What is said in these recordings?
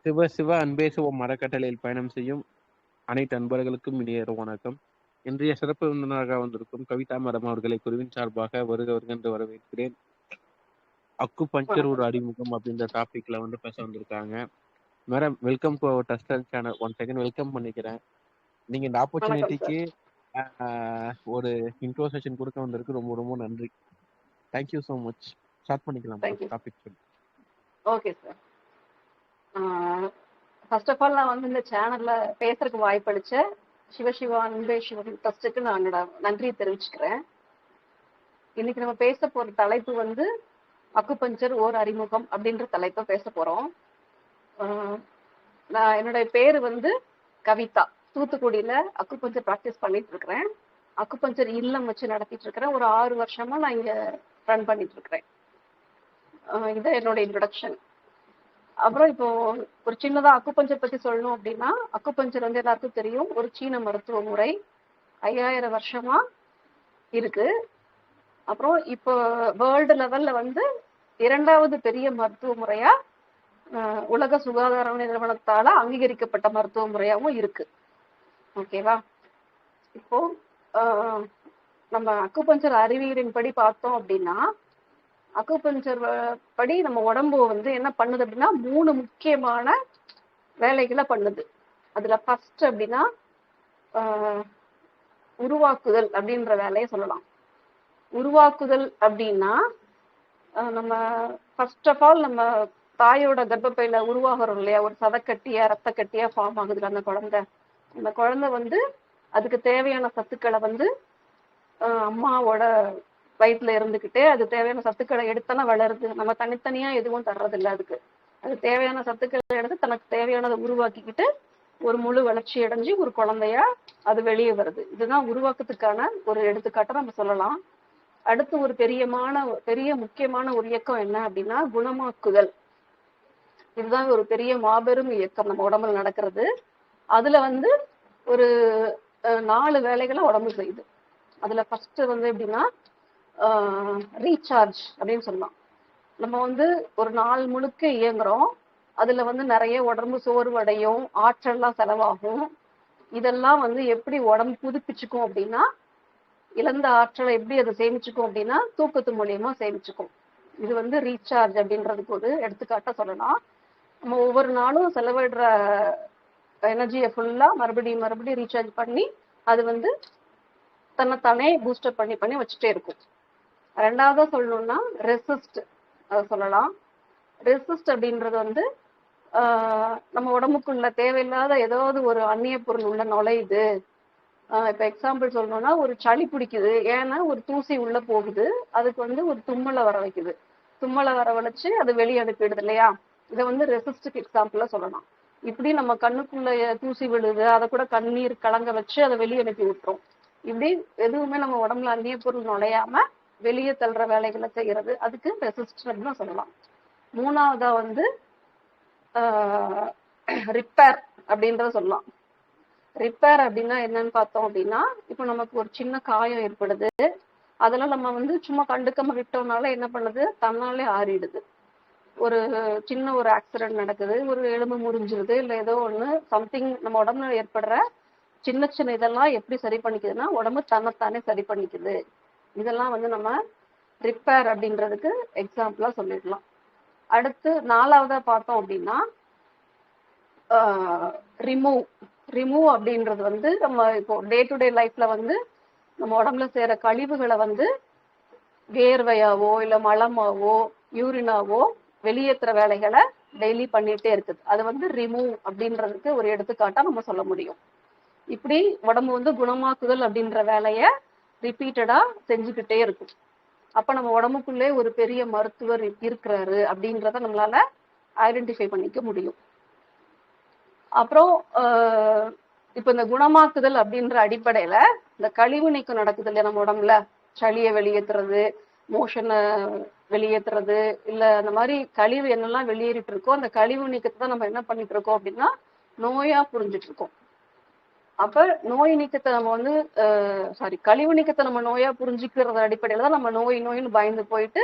சிவ சிவ அன்பே சிவம் மரக்கட்டளையில் பயணம் செய்யும் அனைத்து அன்பர்களுக்கும் இனிய வணக்கம். இன்றைய சிறப்பு விருந்தினராக வந்திருக்கும் கவிதா மேடம் அவர்களை குருவின் சார்பாக வருக என்று வரவேற்கிறேன். அக்கு பஞ்சர் ஒரு அறிமுகம் அப்படின்ற டாபிக்ல பேச வந்திருக்காங்க. மேடம், வெல்கம் டு அவர் டஸ்டல் சேனல். ஒன் செகண்ட் வெல்கம் பண்ணிக்கிறேன். நீங்க இந்த ஆப்பர்ச்சுனிட்டிக்கு ஒரு இன்ட்ரோ செஷன் கொடுக்க வந்திருக்கு. ரொம்ப ரொம்ப நன்றி. Thank you so much. ஸ்டார்ட் பண்ணிக்கலாம் topic. Okay sir. First of all நான் இந்த சேனல்ல பேசுறதுக்கு வாய்ப்பளிச்ச சிவசிவா அன்பே சிவன் ட்ரஸ்ட்டுக்கு நான் நன்றியை தெரிவிச்சுக்கிறேன். இன்னைக்கு நம்ம பேச போற தலைப்பு அக்குபஞ்சர் ஓர் அறிமுகம் அப்படின்ற தலைப்பை பேச போறோம். நான் என்னுடைய பேரு கவிதா. தூத்துக்குடியில அக்குபஞ்சர் ப்ராக்டிஸ் பண்ணிட்டு இருக்கிறேன். அக்குபஞ்சர் இல்லம் வச்சு நடத்திட்டு இருக்கிறேன். ஒரு 6 வருஷமா நான் இங்க ரன் பண்ணிட்டு இருக்கிறேன். இது என்னோட இன்ட்ரோடக்ஷன். அப்புறம் இப்போ ஒரு சின்னதா அக்குபஞ்சர் பத்தி சொல்லணும் அப்படின்னா, அக்குபஞ்சர் எல்லாருக்கும் தெரியும், ஒரு சீன மருத்துவ முறை 5000 வருஷமா இருக்கு. அப்புறம் இப்போ வேர்ல்டு லெவல்ல 2வது பெரிய மருத்துவ முறையா உலக சுகாதார நிறுவனத்தால அங்கீகரிக்கப்பட்ட மருத்துவ முறையாவும் இருக்கு. ஓகேவா? இப்போ நம்ம அக்குபஞ்சர் அறிவியலின் படி பார்த்தோம் அப்படின்னா, அக்குபஞ்சர் படி நம்ம உடம்பு என்ன பண்ணுது அப்படின்னா 3 முக்கியமான வேலைகளை பண்ணுது. அதுல ஃபர்ஸ்ட் அப்படின்னா உருவாக்குதல் அப்படின்ற வேலையை சொல்லலாம். உருவாக்குதல் அப்படின்னா நம்ம ஃபர்ஸ்ட் ஆஃப் ஆல் நம்ம தாயோட கர்ப்பப்பையில உருவாகிறோம் இல்லையா, ஒரு சதக்கட்டியா ரத்த கட்டியா ஃபார்ம் ஆகுதுல அந்த குழந்தை. அந்த குழந்தை அதுக்கு தேவையான சத்துக்களை அம்மாவோட வயிற்றுல இருந்துகிட்டே அது தேவையான சத்துக்களை எடுத்தானே வளருது. நம்ம தனித்தனியா எதுவும் தர்றதில்லை. அது தேவையான சத்துக்களை எடுத்து தனக்கு தேவையானதை உருவாக்கிக்கிட்டு ஒரு முழு வளர்ச்சி அடைஞ்சு ஒரு குழந்தையா அது வெளியே வருது. இதுதான் உருவாக்கத்துக்கான ஒரு எடுத்துக்காட்டை நம்ம சொல்லலாம். அடுத்து ஒரு பெரிய முக்கியமான ஒரு இயக்கம் என்ன அப்படின்னா குணமாக்குதல். இதுதான் ஒரு பெரிய மாபெரும் இயக்கம் நம்ம உடம்புல நடக்கிறது. அதுல ஒரு 4 வேலைகளை உடம்பு செய்யுது. அதுல ஃபர்ஸ்ட் எப்படின்னா ரீசார்ஜ் அப்படின்னு சொல்லலாம். நம்ம ஒரு நாள் முழுக்க இயங்குறோம். அதுல நிறைய உடம்பு சோர்வடையும், ஆற்றல்லாம் செலவாகும். இதெல்லாம் எப்படி உடம்பு புதுப்பிச்சுக்கும் அப்படின்னா, இழந்த ஆற்றலை எப்படி அதை சேமிச்சுக்கும் அப்படின்னா தூக்கத்து மூலியமா சேமிச்சுக்கும். இது ரீசார்ஜ் அப்படின்றதுக்கு ஒரு எடுத்துக்காட்டா சொல்லலாம். நம்ம ஒவ்வொரு நாளும் செலவிடுற எனர்ஜியை ஃபுல்லா மறுபடியும் ரீசார்ஜ் பண்ணி அது தன்னைத்தானே பூஸ்டப் பண்ணி வச்சுட்டே இருக்கும். 2வதா சொல்லணும்னா ரெசிஸ்ட் அதை சொல்லலாம். ரெசிஸ்ட் அப்படின்றது நம்ம உடம்புக்குள்ள தேவையில்லாத ஏதாவது ஒரு அந்நிய பொருள் உள்ள நுழையுது. இப்ப எக்ஸாம்பிள் சொல்லணும்னா, ஒரு சளி பிடிக்குது, ஏன்னா ஒரு தூசி உள்ள போகுது, அதுக்கு ஒரு தும்மலை வர வைக்குது. தும்மலை வரவழைச்சு அது வெளியே அனுப்பிடுது இல்லையா. இதை ரெசிஸ்டுக்கு எக்ஸாம்பிளா சொல்லலாம். இப்படி நம்ம கண்ணுக்குள்ள தூசி விழுது, அதை கூட கண்ணீர் கலங்க வச்சு அதை வெளியே அனுப்பி விட்டுரும். இப்படி எதுவுமே நம்ம உடம்புல அந்நிய பொருள் நுழையாம வெளியே தள்ளுற வேலைகளை செய்யறது, அதுக்கு ரெசிஸ்ட் அப்படின்னு சொல்லலாம். 3வதா ரிப்பேர் அப்படின்றத சொல்லலாம். ரிப்பேர் அப்படின்னா என்னன்னு பார்த்தோம் அப்படின்னா, இப்போ நமக்கு ஒரு சின்ன காயம் ஏற்படுது, அதெல்லாம் நம்ம சும்மா கண்டுக்காம விட்டோம்னால என்ன பண்ணுது, தன்னாலே ஆறிடுது. ஒரு சின்ன ஒரு ஆக்சிடென்ட் நடக்குது, ஒரு எலும்பு முறிஞ்சிருது, இல்லை ஏதோ ஒன்று சம்திங் நம்ம உடம்புல ஏற்படுற சின்ன இதெல்லாம் எப்படி சரி பண்ணிக்குதுன்னா உடம்பு தன்னைத்தானே சரி பண்ணிக்குது. இதெல்லாம் நம்ம ரிப்பேர் அப்படின்றதுக்கு எக்ஸாம்பிளா சொல்லிடலாம். அடுத்து 4வதா பார்த்தோம் அப்படின்னா ரிமூவ் அப்படின்றது நம்ம இப்போ டே டு டே லைஃப்ல நம்ம உடம்புல சேர கழிவுகளை வேர்வையாவோ இல்லை மலமாவோ யூரினாவோ வெளியேற்றுற வேலைகளை டெய்லி பண்ணிட்டே இருக்குது. அது ரிமூவ் அப்படின்றதுக்கு ஒரு எடுத்துக்காட்டா நம்ம சொல்ல முடியும். இப்படி உடம்பு குணமாக்குதல் அப்படின்ற வேலையை ரிப்பீட்டடா செஞ்சுக்கிட்டே இருக்கும். அப்ப நம்ம உடம்புக்குள்ளே ஒரு பெரிய மருத்துவர் இருக்கிறாரு அப்படின்றத நம்மளால ஐடென்டிஃபை பண்ணிக்க முடியும். அப்புறம் இப்ப இந்த குணமாக்குதல் அப்படின்ற அடிப்படையில இந்த கழிவு நீக்கம் நடக்குது இல்லையா நம்ம உடம்புல, சளியை வெளியேற்றுறது, மோஷனை வெளியேற்றுறது, இல்ல அந்த மாதிரி கழிவு என்னெல்லாம் வெளியேறிட்டு இருக்கோ அந்த கழிவு நீக்கத்தை தான் நம்ம என்ன பண்ணிட்டு இருக்கோம் அப்படின்னா நோயா புரிஞ்சிட்டு இருக்கோம். அப்ப நோய் நீக்கத்தை நம்ம கழிவு நீக்கத்தை நம்ம நோயா புரிஞ்சுக்கிறது அடிப்படையில தான் நம்ம நோயின்னு பயந்து போயிட்டு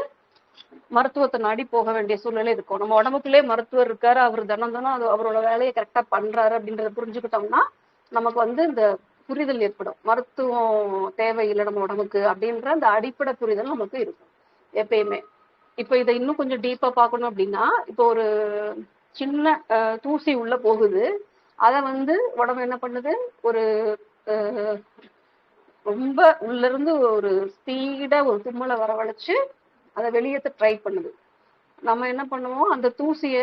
மருத்துவத்தை நாடி போக வேண்டிய சூழ்நிலை இருக்கும். நம்ம உடம்புக்குள்ளே மருத்துவர் இருக்காரு, அவர் தினம் தினம் அவரோட வேலையை கரெக்டா பண்றாரு அப்படின்றத புரிஞ்சுக்கிட்டோம்னா நமக்கு வந்து இந்த புரிதல் ஏற்படும். மருத்துவம் தேவையில்லை நம்ம உடம்புக்கு அப்படின்ற அந்த அடிப்படை புரிதல் நமக்கு இருக்கும் எப்பயுமே. இப்ப இதை இன்னும் கொஞ்சம் டீப்பா பார்க்கணும் அப்படின்னா, இப்போ ஒரு சின்ன தூசி உள்ள போகுது, அதை வந்து உடம்பு என்ன பண்ணுது, ஒரு ரொம்ப உள்ள இருந்து ஒரு ஸ்பீடா ஒரு தும்மலை வரவழைச்சு அதை வெளியேற்ற ட்ரை பண்ணுது. நம்ம என்ன பண்ணுவோம், அந்த தூசிய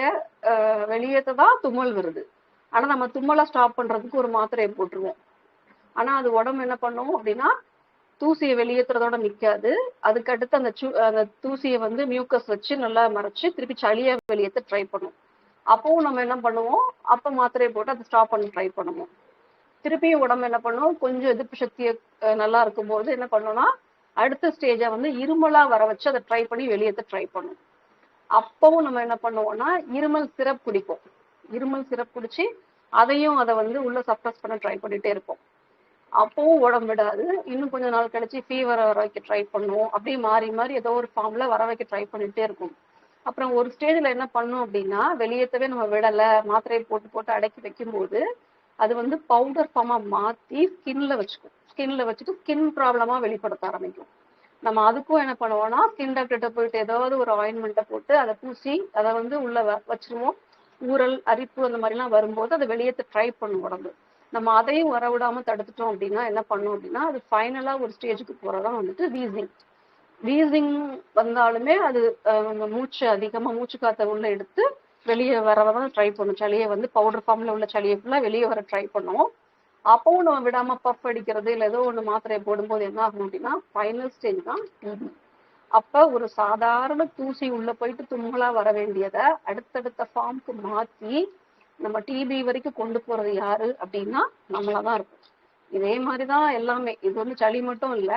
வெளியேற்றதான் தும்மல் வருது. ஆனா நம்ம தும்மலை ஸ்டாப் பண்றதுக்கு ஒரு மாத்திரையை போட்டுருவோம். ஆனா அது உடம்பு என்ன பண்ணும் அப்படின்னா, தூசியை வெளியேற்றுறதோட நிக்காது. அதுக்கு அடுத்து அந்த தூசியை வந்து மியூக்கஸ் வச்சு நல்லா மறைச்சு திருப்பி சளியை வெளியேற்ற ட்ரை பண்ணும். அப்பவும் நம்ம என்ன பண்ணுவோம், அப்ப மாத்திரையை போட்டு அதை ஸ்டாப் பண்ண ட்ரை பண்ணுவோம். திருப்பியும் உடம்பு என்ன பண்ணும், கொஞ்சம் எதிர்ப்பு சக்தியை நல்லா இருக்கும்போது என்ன பண்ணோம்னா, அடுத்த ஸ்டேஜை வந்து இருமலா வர வச்சு அதை ட்ரை பண்ணி வெளியேற்ற ட்ரை பண்ணும். அப்பவும் நம்ம என்ன பண்ணுவோம்னா, இருமல் சிரப் குடிப்போம். இருமல் சிரப் குடிச்சு அதையும் அதை வந்து உள்ள சப்ரஸ் பண்ண ட்ரை பண்ணிட்டே இருப்போம். அப்பவும் உடம்பு விடாது. இன்னும் கொஞ்ச நாள் கழிச்சு ஃபீவரை வர வைக்க ட்ரை பண்ணுவோம். அப்படியே மாறி மாறி ஏதோ ஒரு ஃபார்ம்ல வர வைக்க ட்ரை பண்ணிட்டே இருக்கும். அப்புறம் ஒரு ஸ்டேஜ்ல என்ன பண்ணும் அப்படின்னா, வெளியேற்றவே நம்ம விடல, மாத்திரையை போட்டு போட்டு அடக்கி வைக்கும்போது அது வந்து பவுடர் ஃபார்மா மாத்தி ஸ்கின்ல வச்சுக்கும். ஸ்கின்ல வச்சுட்டு ஸ்கின் ப்ராப்ளமா வெளிப்படுத்த ஆரம்பிக்கும். நம்ம அதுக்கும் என்ன பண்ணுவோம்னா, ஸ்கின் டாக்டர்கிட்ட போயிட்டு ஏதாவது ஒரு ஆயின்மெண்ட்டை போட்டு அதை பூசி அதை வந்து உள்ள வச்சிருவோம். ஊறல், அரிப்பு அந்த மாதிரிலாம் வரும்போது அதை வெளியேற்ற ட்ரை பண்ணும் உடம்பு. நம்ம அதையும் வரவிடாம தடுத்துட்டோம் அப்படின்னா என்ன பண்ணும் அப்படின்னா, அது ஃபைனலா ஒரு ஸ்டேஜுக்கு போறதான் வந்துட்டு வீசிங். வீசிங் வந்தாலுமே அது மூச்சு அதிகமா மூச்சு காத்த உள்ள எடுத்து வெளியே வரதான் ட்ரை பண்ணும். சளியை வந்து பவுடர் ஃபார்ம்ல உள்ள சளியை ஃபுல்லா வெளியே வர ட்ரை பண்ணும். அப்பவும் நம்ம விடாம பஃப் அடிக்கிறது இல்லை ஏதோ ஒண்ணு மாத்திரையை போடும்போது என்ன ஆகும் அப்படின்னா, ஃபைனல் ஸ்டேஜ் தான் டிபி. அப்ப ஒரு சாதாரண தூசி உள்ள போயிட்டு தும்மலா வர வேண்டியதை அடுத்தடுத்த ஃபார்முக்கு மாத்தி நம்ம டிபி வரைக்கும் கொண்டு போறது யாரு அப்படின்னா நம்மளதான் இருக்கும். இதே மாதிரிதான் எல்லாமே. இது வந்து சளி மட்டும் இல்ல.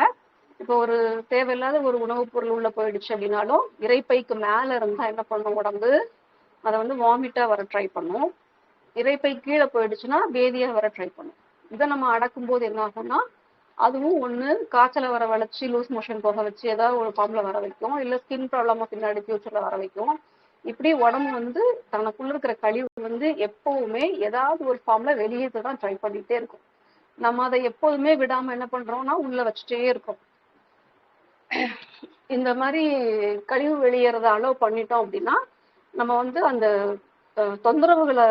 இப்போ ஒரு தேவையில்லாத ஒரு உணவுப் பொருள் உள்ள போயிடுச்சு அப்படின்னாலும் இரைப்பைக்கு மேல இருந்தா என்ன பண்ணும் உடம்பு, அதை வந்து வாமிட்டா வர ட்ரை பண்ணும். இரைப்பை கீழே போயிடுச்சுன்னா பேதியா வர ட்ரை பண்ணும். இதை நம்ம அடக்கும் போது என்ன ஆகும்னா, அதுவும் ஒண்ணு காய்ச்சலை வர வளைச்சு லூஸ் மோஷன் போக வச்சு ஏதாவது ஒரு ஃபார்ம்ல வர வைக்கும், இல்ல ஸ்கின் ப்ராப்ளமா பின்னாடி ஃபியூச்சர்ல வர வைக்கும். இப்படி உடம்பு வந்து தனக்குள்ள இருக்கிற கழிவு வந்து எப்பவுமே ஏதாவது ஒரு ஃபார்ம்ல வெளியேற்ற தான் ட்ரை பண்ணிட்டே இருக்கும். நம்ம அதை எப்போதுமே விடாம என்ன பண்றோம்னா உள்ள வச்சுட்டே இருக்கோம். இந்த மாதிரி கழிவு வெளியேறத அலோவ் பண்ணிட்டோம் அப்படின்னா நம்ம வந்து அந்த தொந்தரவுகளை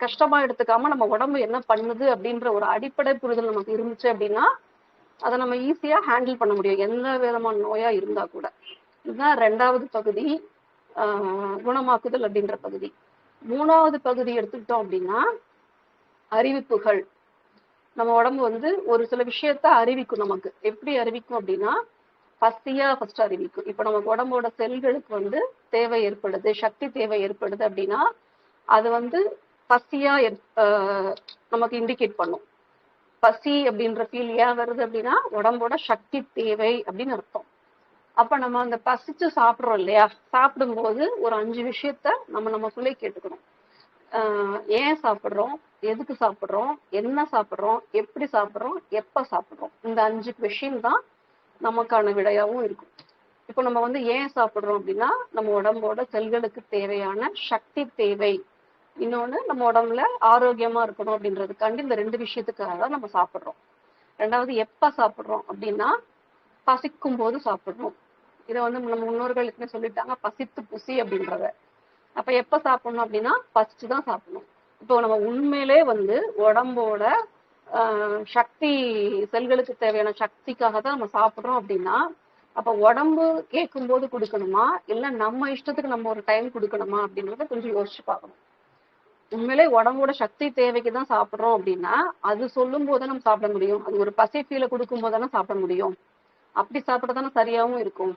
கஷ்டமா எடுத்துக்காம நம்ம உடம்பு என்ன பண்ணுது அப்படின்ற ஒரு அடிப்படை புரிதல் நமக்கு இருந்துச்சு அப்படின்னா அதை நம்ம ஈஸியா ஹேண்டில் பண்ண முடியும், எந்த விதமான நோயா இருந்தா கூட. இதுதான் 2வது பகுதி, குணமாக்குதல் அப்படின்ற பகுதி. 3வது பகுதி எடுத்துக்கிட்டோம் அப்படின்னா அறிவிப்புகள். நம்ம உடம்பு வந்து ஒரு சில விஷயத்த அறிவிக்கும். நமக்கு எப்படி அறிவிக்கும் அப்படின்னா, பசியா ஃபர்ஸ்ட் அறிவிக்கும். இப்ப நமக்கு உடம்போட செல்களுக்கு வந்து தேவை ஏற்படுது, சக்தி தேவை ஏற்படுது அப்படின்னா அது வந்து பசியா நமக்கு இண்டிகேட் பண்ணும். பசி அப்படின்ற ஃபீல் ஏன் வருது அப்படின்னா உடம்போட சக்தி தேவை அப்படின்னு அர்த்தம். அப்ப நம்ம அந்த பசிச்சு சாப்பிடுறோம் இல்லையா, சாப்பிடும்போது ஒரு 5 விஷயத்த நமக்குள்ளே கேட்டுக்கணும். ஏன் சாப்பிடுறோம், எதுக்கு சாப்பிடுறோம், என்ன சாப்பிடுறோம், எப்படி சாப்பிடுறோம், எப்ப சாப்பிடுறோம், இந்த 5 கொஸ்டின் தான் நமக்கான விடையாவும் இருக்கும். இப்போ நம்ம வந்து ஏன் சாப்பிடுறோம் அப்படின்னா நம்ம உடம்போட செல்களுக்கு தேவையான சக்தி தேவை, இன்னொன்னு நம்ம உடம்புல ஆரோக்கியமா இருக்கணும் அப்படின்றதுக்காண்டி இந்த 2 விஷயத்துக்காக தான் நம்ம சாப்பிடுறோம். 2வது எப்ப சாப்பிடுறோம் அப்படின்னா பசிக்கும் போது சாப்பிடுறோம். இதை வந்து நம்ம முன்னோர்களுக்குமே சொல்லிட்டாங்க, பசித்து புசி அப்படின்றத. அப்ப எப்ப சாப்பிடணும் அப்படின்னா பசிச்சுதான் சாப்பிடணும். இப்போ நம்ம உண்மையிலே வந்து உடம்போட சக்தி, செல்களுக்கு தேவையான சக்திக்காக தான் நம்ம சாப்பிடுறோம் அப்படின்னா அப்ப உடம்பு கேட்கும் போது கொடுக்கணுமா இல்ல நம்ம இஷ்டத்துக்கு நம்ம ஒரு டைம் கொடுக்கணுமா அப்படின்றத கொஞ்சம் யோசிச்சு பார்க்கணும். உண்மையிலே உடம்போட சக்தி தேவைக்கு தான் சாப்பிடுறோம் அப்படின்னா அது சொல்லும் போது நம்ம சாப்பிட முடியும். அது ஒரு பசி ஃபீலை கொடுக்கும் போது தானே சாப்பிட முடியும். அப்படி சாப்பிடத்தானே சரியாவும் இருக்கும்.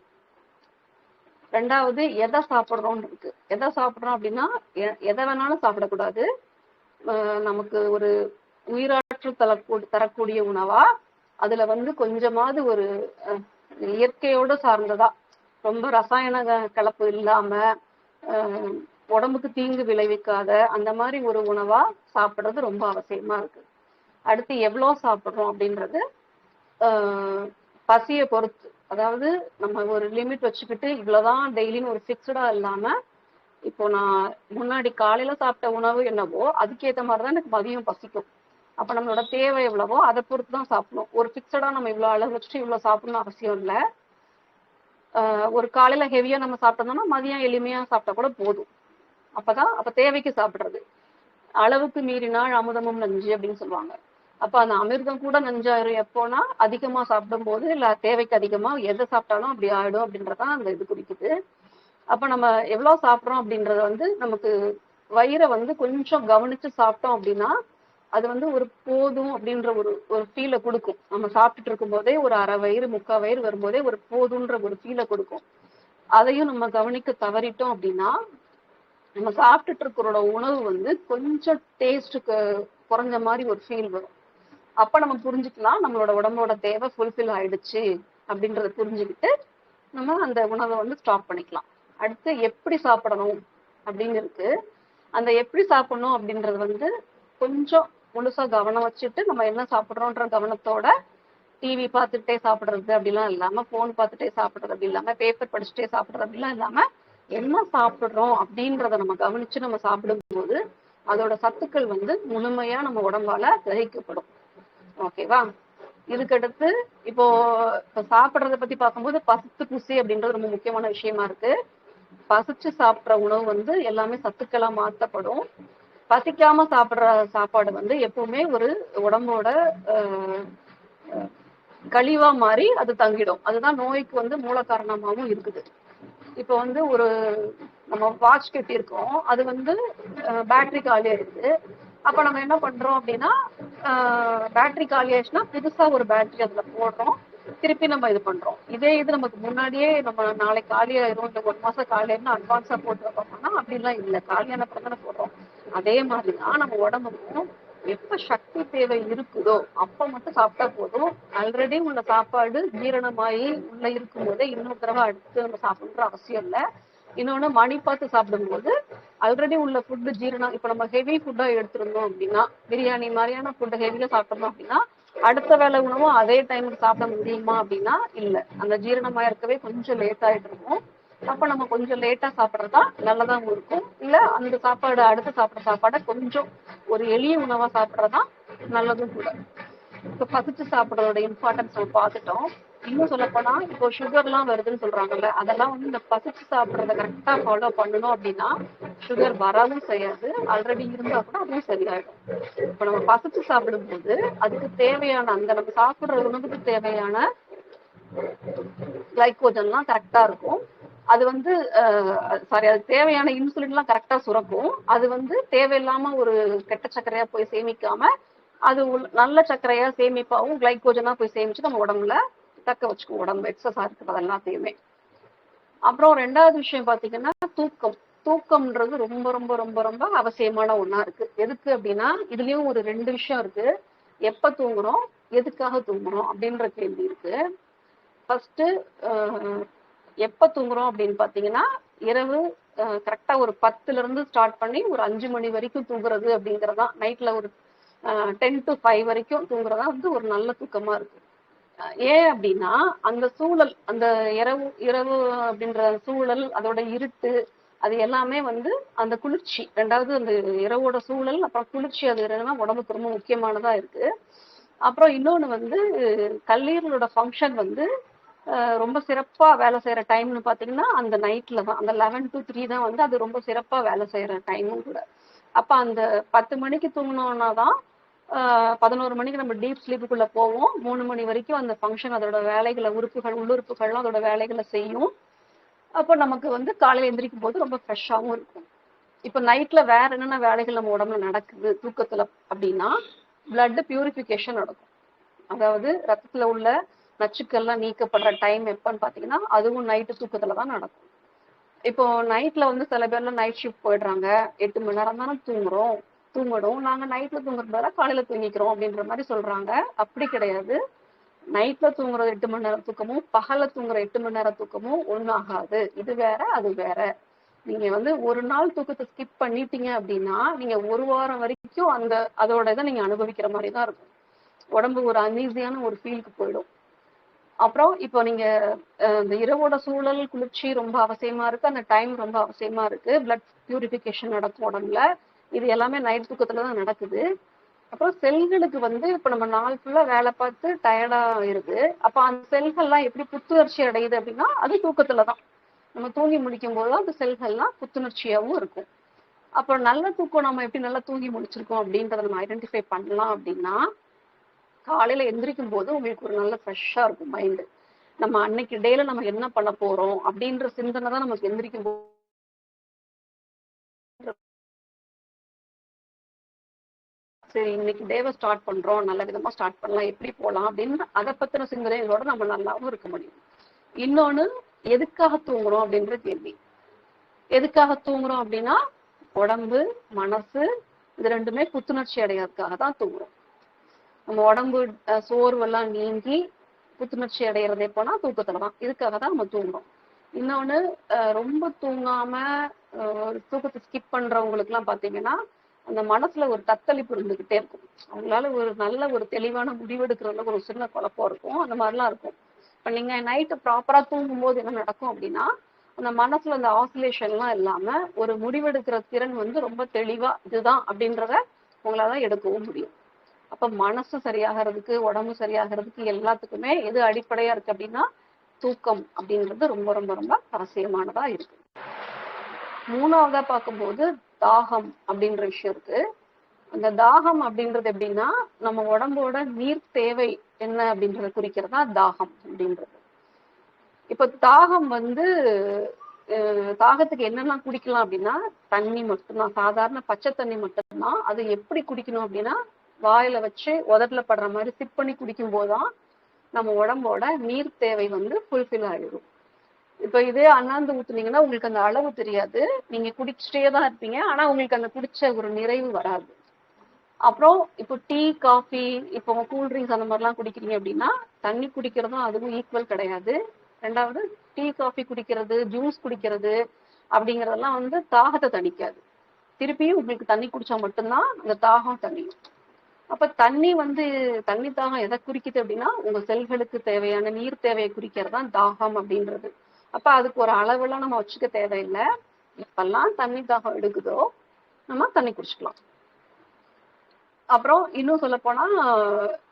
2வது எதை சாப்பிடுறோம்னு இருக்கு. எதை சாப்பிடுறோம் அப்படின்னா எதை வேணாலும் சாப்பிடக்கூடாது. நமக்கு ஒரு உயிராற்றல் தரக்கூடிய உணவா, அதுல வந்து கொஞ்சமாவது ஒரு இயற்கையோட சார்ந்ததா, ரொம்ப ரசாயன கலப்பு இல்லாம உடம்புக்கு தீங்கு விளைவிக்காத அந்த மாதிரி ஒரு உணவா சாப்பிடுறது ரொம்ப அவசியமா இருக்கு. அடுத்து எவ்வளவு சாப்பிடுறோம் அப்படின்றது பசியை பொறுத்து. அதாவது நம்ம ஒரு லிமிட் வச்சுக்கிட்டு இவ்வளவுதான் டெய்லின்னு ஒரு ஃபிக்ஸ்டா இல்லாம, இப்போ நான் முன்னாடி காலையில சாப்பிட்ட உணவு என்னவோ அதுக்கேத்த மாதிரிதான் எனக்கு மதியம் பசிக்கும். அப்ப நம்மளோட தேவை எவ்வளவோ அதை பொறுத்து தான் சாப்பிடணும். ஒரு ஃபிக்ஸடா நம்ம இவ்வளவு அளவு வச்சுட்டு இவ்வளவு சாப்பிடணும்னு அவசியம் இல்லை. ஒரு காலையில ஹெவியா நம்ம சாப்பிட்டோம்னா மதியம் எளிமையா சாப்பிட்டா கூட போதும். அப்ப தேவைக்கு சாப்பிடுறது. அளவுக்கு மீறினால் அமுதமும் நஞ்சு அப்படின்னு சொல்லுவாங்க. அப்ப அந்த அமிர்தம் கூட நஞ்சாயிரும் எப்போனா அதிகமா சாப்பிடும் போது, இல்ல தேவைக்கு அதிகமா எதை சாப்பிட்டாலும் அப்படி ஆயிடும் அப்படின்றதான் அந்த இது குறிக்குது. அப்ப நம்ம எவ்வளவு சாப்பிடுறோம் அப்படின்றத வந்து நமக்கு வயிறை வந்து கொஞ்சம் கவனிச்சு சாப்பிட்டோம் அப்படின்னா அது வந்து ஒரு போதும் அப்படின்ற ஒரு ஃபீலை கொடுக்கும். நம்ம சாப்பிட்டுட்டு இருக்கும் போதே ஒரு அரை வயிறு முக்கால் வயிறு வரும்போதே ஒரு போதுன்ற ஒரு ஃபீலை கொடுக்கும். அதையும் நம்ம கவனிக்க தவறிட்டோம் அப்படின்னா நம்ம சாப்பிட்டுட்டு இருக்கிறோட உணவு வந்து கொஞ்சம் டேஸ்ட்டுக்கு குறைஞ்ச மாதிரி ஒரு ஃபீல் வரும். அப்ப நம்ம புரிஞ்சுக்கலாம் நம்மளோட உடம்போட தேவை ஃபுல்ஃபில் ஆயிடுச்சு அப்படின்றத புரிஞ்சுக்கிட்டு நம்ம அந்த உணவை வந்து ஸ்டாப் பண்ணிக்கலாம். அடுத்து எப்படி சாப்பிடணும் அப்படின்னு இருக்கு. அந்த எப்படி சாப்பிடணும் அப்படின்றது வந்து கொஞ்சம் முழுசா கவனம் வச்சுட்டு நம்ம என்ன சாப்பிடுறோன்ற கவனத்தோட டிவி பார்த்துட்டே சாப்பிடுறது அப்படிலாம் இல்லாம, போன் பார்த்துட்டே சாப்பிடுறது அப்படி இல்லாம, பேப்பர் படிச்சுட்டே சாப்பிடுறது அப்படிலாம் இல்லாம, என்ன சாப்பிடுறோம் அப்படின்றத நம்ம கவனிச்சு நம்ம சாப்பிடும்போது அதோட சத்துக்கள் வந்து முழுமையா நம்ம உடம்பால கிரகிக்கப்படும். ஓகேவா? இதுக்கடுத்து இப்போ சாப்பிடுறத பத்தி பார்க்கும்போது பசித்து புசி அப்படின்றது ரொம்ப முக்கியமான விஷயமா இருக்கு. பசிச்சு சாப்பிடுற உணவு வந்து எல்லாமே சத்துக்களா மாற்றப்படும். பசிக்காம சாப்பிடுற சாப்பாடு வந்து எப்பவுமே ஒரு உடம்போட கழிவா மாறி அது தங்கிடும். அதுதான் நோய்க்கு வந்து மூல காரணமாகவும் இருக்குது. இப்போ வந்து ஒரு நம்ம வாட்ச் கட்டி இருக்கோம், அது வந்து பேட்டரி காலியா இருக்குது. அப்ப நம்ம என்ன பண்றோம் அப்படின்னா பேட்டரி காலி ஆயிடுச்சுன்னா புதுசா ஒரு பேட்டரி அதுல போடுறோம், திருப்பி நம்ம இது பண்றோம். இதே இது நமக்கு முன்னாடியே நம்ம நாளைக்கு காலியாயிரும் இந்த 1 மாசம் காலியாயிரும்னு அட்வான்ஸா போட்டு வைப்போம்னா அப்படிலாம் இல்லை, காலியான அப்புறம் தானே போடுறோம். அதே மாதிரிதான் நம்ம உடம்புக்கும் எப்ப சக்தி தேவை இருக்குதோ அப்ப மட்டும் சாப்பிட்டா போதும். ஆல்ரெடி உள்ள சாப்பாடு ஜீரணமாயி உள்ள இருக்கும் போதே இன்னொரு தடவை அடுத்து நம்ம சாப்பிடணுன்ற அவசியம் இல்லை. இன்னொன்னு மணி பார்த்து சாப்பிடும்போது ஆல்ரெடி உள்ள ஃபுட்டு ஜீரணம். இப்ப நம்ம ஹெவி ஃபுட்டா எடுத்திருந்தோம் அப்படின்னா, பிரியாணி மாதிரியான ஃபுட்டை ஹெவியா சாப்பிட்டோம் அப்படின்னா அடுத்த வேலை உணவும் அதே டைமுக்கு சாப்பிட முடியுமா அப்படின்னா இல்ல, அந்த ஜீரணமா இருக்கவே கொஞ்சம் லேட் ஆயிட்டு இருக்கும். அப்ப நம்ம கொஞ்சம் லேட்டா சாப்பிட்றதா நல்லதாகவும் இருக்கும். இல்ல அந்த சாப்பாடு அடுத்து சாப்பிட்ற சாப்பாடை கொஞ்சம் ஒரு எளிய உணவா சாப்பிட்றதா நல்லதும் கூட. இப்ப பசிச்சு சாப்பிட்றதோட இம்பார்ட்டன்ஸ் நம்ம பார்த்துட்டோம். இன்னும் சொல்ல போனா இப்போ சுகர் எல்லாம் வருதுன்னு சொல்றாங்கல்ல, அதெல்லாம் வந்து இந்த பசிச்சு சாப்பிட்றத கரெக்டா ஃபாலோ பண்ணணும் அப்படின்னா சுகர் வரவும் செய்யாது. ஆல்ரெடி இருந்தா கூட அதுவும் சரியாயிடும். இப்ப நம்ம பசிச்சு சாப்பிடும் போது அதுக்கு தேவையான அந்த நம்ம சாப்பிடுற உணவுக்கு தேவையான கிளைகோஜன்லாம் கரெக்டா இருக்கும். அது வந்து சாரி, அது தேவையான இன்சுலின் எல்லாம் கரெக்டா சுரக்கும். அது வந்து தேவையில்லாம ஒரு கெட்ட சர்க்கரையா போய் சேமிக்காம அது நல்ல சர்க்கரையா சேமிப்பாவும் கிளைகோஜனா போய் சேமிச்சு நம்ம உடம்புல தக்க வச்சுக்கும். உடம்பு எக்ஸஸா இருக்கிறது எல்லாத்தையுமே. அப்புறம் 2வது விஷயம் பாத்தீங்கன்னா தூக்கம். தூக்கம்ன்றது ரொம்ப ரொம்ப ரொம்ப ரொம்ப அவசியமான ஒண்ணா இருக்கு. எதுக்கு அப்படின்னா இதுலயும் ஒரு 2 விஷயம் இருக்கு. எப்ப தூங்குறோம், எதுக்காக தூங்குறோம் அப்படின்ற கேள்வி இருக்கு. ஃபர்ஸ்ட் எப்ப தூங்குறோம் அப்படின்னு பாத்தீங்கன்னா இரவு கரெக்டா ஒரு 10ல இருந்து ஸ்டார்ட் பண்ணி ஒரு 5 மணி வரைக்கும் தூங்குறது அப்படிங்கறதா. நைட்ல ஒரு 10 to 5 வரைக்கும் தூங்குறதா வந்து ஒரு நல்ல தூக்கமா இருக்கு. ஏன் அப்படின்னா அந்த சூழல், அந்த இரவு இரவு அப்படின்ற சூழல், அதோட இருட்டு, அது எல்லாமே வந்து அந்த குளிர்ச்சி, 2வது அந்த இரவோட சூழல் அப்புறம் குளிர்ச்சி, அது என்னன்னா உடம்புக்கு ரொம்ப முக்கியமானதா இருக்கு. அப்புறம் இன்னொன்னு வந்து கல்லீரலோட ஃபங்க்ஷன் வந்து ரொம்ப சிறப்பா வேலை செய்யற டைம்னு பாத்தீங்கன்னா அந்த நைட்ல தான். அந்த 11 to 3 தான் வந்து அது ரொம்ப சிறப்பா வேலை செய்யற டைமும் கூட. அப்ப அந்த 10 மணிக்கு தூங்கினோம்னா தான் 11 மணிக்கு நம்ம டீப் ஸ்லீப்புக்குள்ள போவோம். 3 மணி வரைக்கும் அந்த ஃபங்க்ஷன் அதோட வேலைகளை, உறுப்புகள் உள்ளுறுப்புகள்லாம் அதோட வேலைகளை செய்யும். அப்போ நமக்கு வந்து காலையில எந்திரிக்கும் போது ரொம்ப ஃப்ரெஷ்ஷாகவும் இருக்கும். இப்போ நைட்ல வேற என்னென்ன வேலைகள் நம்ம உடம்புல நடக்குது தூக்கத்துல அப்படின்னா பிளட் பியூரிஃபிகேஷன் நடக்கும். அதாவது ரத்தத்துல உள்ள நச்சுக்கள்லாம் நீக்கப்படுற டைம் எப்பன்னு பாத்தீங்கன்னா அதுவும் நைட்டு தூக்கத்துல தான் நடக்கும். இப்போ நைட்ல வந்து சில பேர்லாம் நைட் ஷிஃப்ட் போயிடுறாங்க. 8 மணி நேரம் தானே தூங்கணும், நாங்க நைட்ல தூங்குறது பதிலா காலையில தூங்கிக்கிறோம் அப்படின்ற மாதிரி சொல்றாங்க. அப்படி கிடையாது. நைட்ல தூங்குற 8 மணி நேரம் தூக்கமும் பகல்ல தூங்குற 8 மணி நேரம் தூக்கமும் ஒண்ணாகாது. இது வேற அது வேற. நீங்க வந்து ஒரு நாள் தூக்கத்தை ஸ்கிப் பண்ணிட்டீங்க அப்படின்னா நீங்க ஒரு வாரம் வரைக்கும் அதோட இதை நீங்க அனுபவிக்கிற மாதிரி தான் இருக்கும். உடம்பு ஒரு அன்ஈஸியான ஒரு ஃபீலுக்கு போயிடும். அப்புறம் இப்போ நீங்க இந்த இரவோட சூழல் குளிர்ச்சி ரொம்ப அவசியமா இருக்கு, அந்த டைம் ரொம்ப அவசியமா இருக்கு. பிளட் பியூரிஃபிகேஷன் நடக்கும் உடம்புல. இது எல்லாமே நைட் தூக்கத்துல தான் நடக்குது. அப்புறம் செல்களுக்கு வந்து இப்ப நம்ம நாள் ஃபுல்லா வேலை பார்த்து டயர்டா இருக்கு. அப்ப அந்த செல்கள்லாம் எப்படி புத்துணர்ச்சி அடையுது அப்படின்னா அது தூக்கத்துல தான். நம்ம தூங்கி முடிக்கும் போது அந்த செல்கள்லாம் புத்துணர்ச்சியாவும் இருக்கும். அப்ப நல்ல தூக்கம் நம்ம எப்படி நல்லா தூங்கி முடிச்சிருக்கோம் அப்படின்றத நம்ம ஐடென்டிஃபை பண்ணலாம் அப்படின்னா, காலையில எந்திரிக்கும் போது உங்களுக்கு ஒரு நல்ல ஃப்ரெஷ்ஷா இருக்கும் மைண்ட். நம்ம அன்னைக்கு டேல நம்ம என்ன பண்ண போறோம் அப்படின்ற சிந்தனை தான் நமக்கு எந்திரிக்கும் போது சரி இன்னைக்கு டேவை ஸ்டார்ட் பண்றோம், நல்ல விதமா ஸ்டார்ட் பண்ணலாம், எப்படி போலாம் அப்படின்னு அதை பத்தின சிந்தனைகளோட நம்ம நல்லாவும் இருக்க முடியும். இன்னொன்னு, எதுக்காக தூங்குறோம் அப்படின்ற கேள்வி. எதுக்காக தூங்குறோம் அப்படின்னா உடம்பு, மனசு இது ரெண்டுமே புத்துணர்ச்சி அடைகிறதுக்காக தான் தூங்குறோம். நம்ம உடம்பு சோர்வெல்லாம் நீங்கி புத்துணர்ச்சி அடைகிறதே போனா தூக்கத்துலதான். இதுக்காக தான் நம்ம தூங்குறோம். இன்னொன்னு, ரொம்ப தூங்காம தூக்கத்தை ஸ்கிப் பண்றவங்களுக்கு எல்லாம் பாத்தீங்கன்னா அந்த மனசுல ஒரு தத்தளிப்பு இருந்துகிட்டே இருக்கும். அவங்களால ஒரு நல்ல ஒரு தெளிவான முடிவெடுக்கிறதுல ஒரு சின்ன குழப்பம் இருக்கும். அந்த மாதிரிலாம் இருக்கும். இப்ப நீங்க நைட்டு ப்ராப்பரா தூங்கும் போது என்ன நடக்கும் அப்படின்னா அந்த மனசுல அந்த ஆசிலேஷன் எல்லாம் இல்லாம ஒரு முடிவெடுக்கிற திறன் வந்து ரொம்ப தெளிவா இதுதான் அப்படின்றத உங்களால எடுக்கவும் முடியும். அப்ப மனசு சரியாகிறதுக்கு, உடம்பு சரியாகிறதுக்கு எல்லாத்துக்குமே எது அடிப்படையா இருக்கு அப்படின்னா தூக்கம் அப்படின்றது ரொம்ப ரொம்ப ரொம்ப அவசியமானதா இருக்கு. மூணாவதா பார்க்கும்போது தாகம் அப்படின்ற விஷயம் இருக்கு. அந்த தாகம் அப்படின்றது எப்படின்னா நம்ம உடம்போட நீர் தேவை என்ன அப்படின்றத குறிக்கிறதா தாகம் அப்படின்றது. இப்ப தாகம் வந்து தாகத்துக்கு என்னெல்லாம் குடிக்கலாம் அப்படின்னா தண்ணி மட்டும்தான், சாதாரண பச்சை தண்ணி மட்டும்தான். அது எப்படி குடிக்கணும் அப்படின்னா வாயில வச்சு உதட்டுல படுற மாதிரி சிப் பண்ணி குடிக்கும் போதுதான் நம்ம உடம்போட நீர் தேவை வந்து ஃபுல்ஃபில் ஆயிடும். இப்ப இதே அண்ணாந்து ஊத்துனீங்கன்னா உங்களுக்கு அந்த அளவு தெரியாது, நீங்க குடிச்சிட்டே தான் இருப்பீங்க, ஆனா உங்களுக்கு அந்த குடிச்ச ஒரு நிறைவு வராது. அப்புறம் இப்போ டீ, காஃபி, இப்போ கூல்ட்ரிங்க்ஸ் அந்த மாதிரிலாம் குடிக்கிறீங்க அப்படின்னா தண்ணி குடிக்கிறதும் அதுவும் ஈக்குவல் கிடையாது. ரெண்டாவது, டீ காஃபி குடிக்கிறது, ஜூஸ் குடிக்கிறது அப்படிங்கறதெல்லாம் வந்து தாகத்தை தணிக்காது. திருப்பியும் உங்களுக்கு தண்ணி குடிச்சா மட்டும்தான் அந்த தாகம் தணியும். அப்ப தண்ணி வந்து தண்ணி தாகம் எதை குறிக்குது அப்படின்னா உங்க செல்களுக்கு தேவையான நீர் தேவையை குறிக்கிறது தான் தாகம் அப்படின்றது. அப்ப அதுக்கு ஒரு அளவெல்லாம் நம்ம வச்சுக்க தேவையில்லை. எப்பெல்லாம் தண்ணி தாகம் எடுக்குதோ நம்ம தண்ணி குடிச்சுக்கலாம். அப்புறம் இன்னும் சொல்ல போனா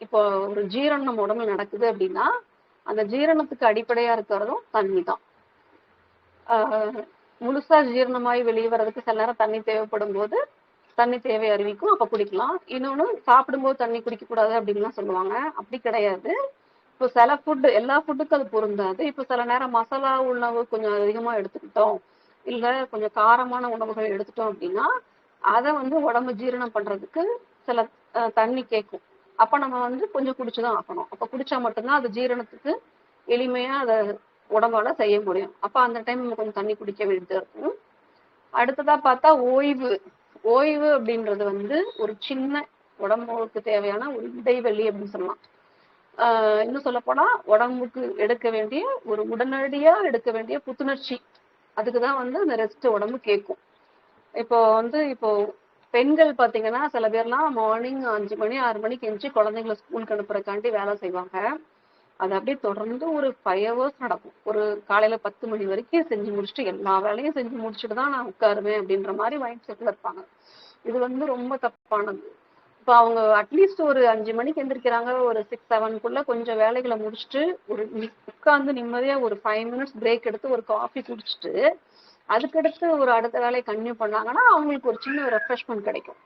இப்போ ஒரு ஜீரணம் நம்ம உடம்புல நடக்குது அப்படின்னா அந்த ஜீரணத்துக்கு அடிப்படையா இருக்கிறதும் தண்ணி தான். முழுசா ஜீரணமாய் வெளியே வர்றதுக்கு சில நேரம் தண்ணி தேவைப்படும் போது தண்ணி தேவை அறிவிக்கும், அப்ப குடிக்கலாம். இன்னொன்னு, சாப்பிடும்போது தண்ணி குடிக்க கூடாது அப்படின்லாம் சொல்லுவாங்க. அப்படி கிடையாது. இப்போ சில ஃபுட் எல்லா ஃபுட்டுக்கும் அது பொருந்தாது. இப்போ சில நேரம் மசாலா உணவு கொஞ்சம் அதிகமா எடுத்துக்கிட்டோம், இல்ல கொஞ்சம் காரமான உணவுகள் எடுத்துட்டோம் அப்படின்னா அதை வந்து உடம்பு ஜீரணம் பண்றதுக்கு சில தண்ணி கேட்கும். அப்ப நம்ம வந்து கொஞ்சம் குடிச்சுதான் ஆகணும். அப்ப குடிச்சா மட்டும்தான் அது ஜீரணத்துக்கு எளிமையா அதை உடம்பால செய்ய முடியும். அப்ப அந்த டைம் நம்ம கொஞ்சம் தண்ணி குடிக்க வேண்டியது இருக்கும். அடுத்ததா பார்த்தா ஓய்வு. ஓய்வு அப்படின்றது வந்து ஒரு சின்ன உடம்புக்கு தேவையான ஒரு இடைவெளி அப்படின்னு சொல்லலாம். இன்னும் சொல்ல போனா உடம்புக்கு எடுக்க வேண்டிய ஒரு உடனடியா எடுக்க வேண்டிய புத்துணர்ச்சி, அதுக்குதான் வந்து அந்த ரெஸ்ட் உடம்பு கேட்கும். இப்போ பெண்கள் பாத்தீங்கன்னா சில பேர்லாம் மார்னிங் 5 மணி 6 மணிக்கு எந்திரிச்சு குழந்தைங்களை ஸ்கூலுக்கு அனுப்புறதுக்காண்டி வேலை செய்வாங்க. அது அப்படியே தொடர்ந்து ஒரு 5 hours நடக்கும். ஒரு காலையில 10 மணி வரைக்கும் செஞ்சு முடிச்சுட்டு எல்லா வேலையும் செஞ்சு முடிச்சுட்டு தான் நான் உட்காருவேன் அப்படின்ற மாதிரி மைண்ட் செட்ல இருப்பாங்க. இது வந்து ரொம்ப தப்பானது. இப்ப அவங்க அட்லீஸ்ட் ஒரு 5 மணிக்கு எந்திரிக்கிறாங்க, ஒரு 6 7க்குள்ள கொஞ்சம் வேலைகளை முடிச்சுட்டு ஒரு உட்கார்ந்து நிம்மதியா ஒரு 5 minutes பிரேக் எடுத்து ஒரு காஃபி குடிச்சிட்டு அதுக்கடுத்து ஒரு அடுத்த வேலையை கன்டினியூ பண்ணாங்கன்னா அவங்களுக்கு ஒரு சின்ன ரெஃப்ரெஷ்மெண்ட் கிடைக்கும்.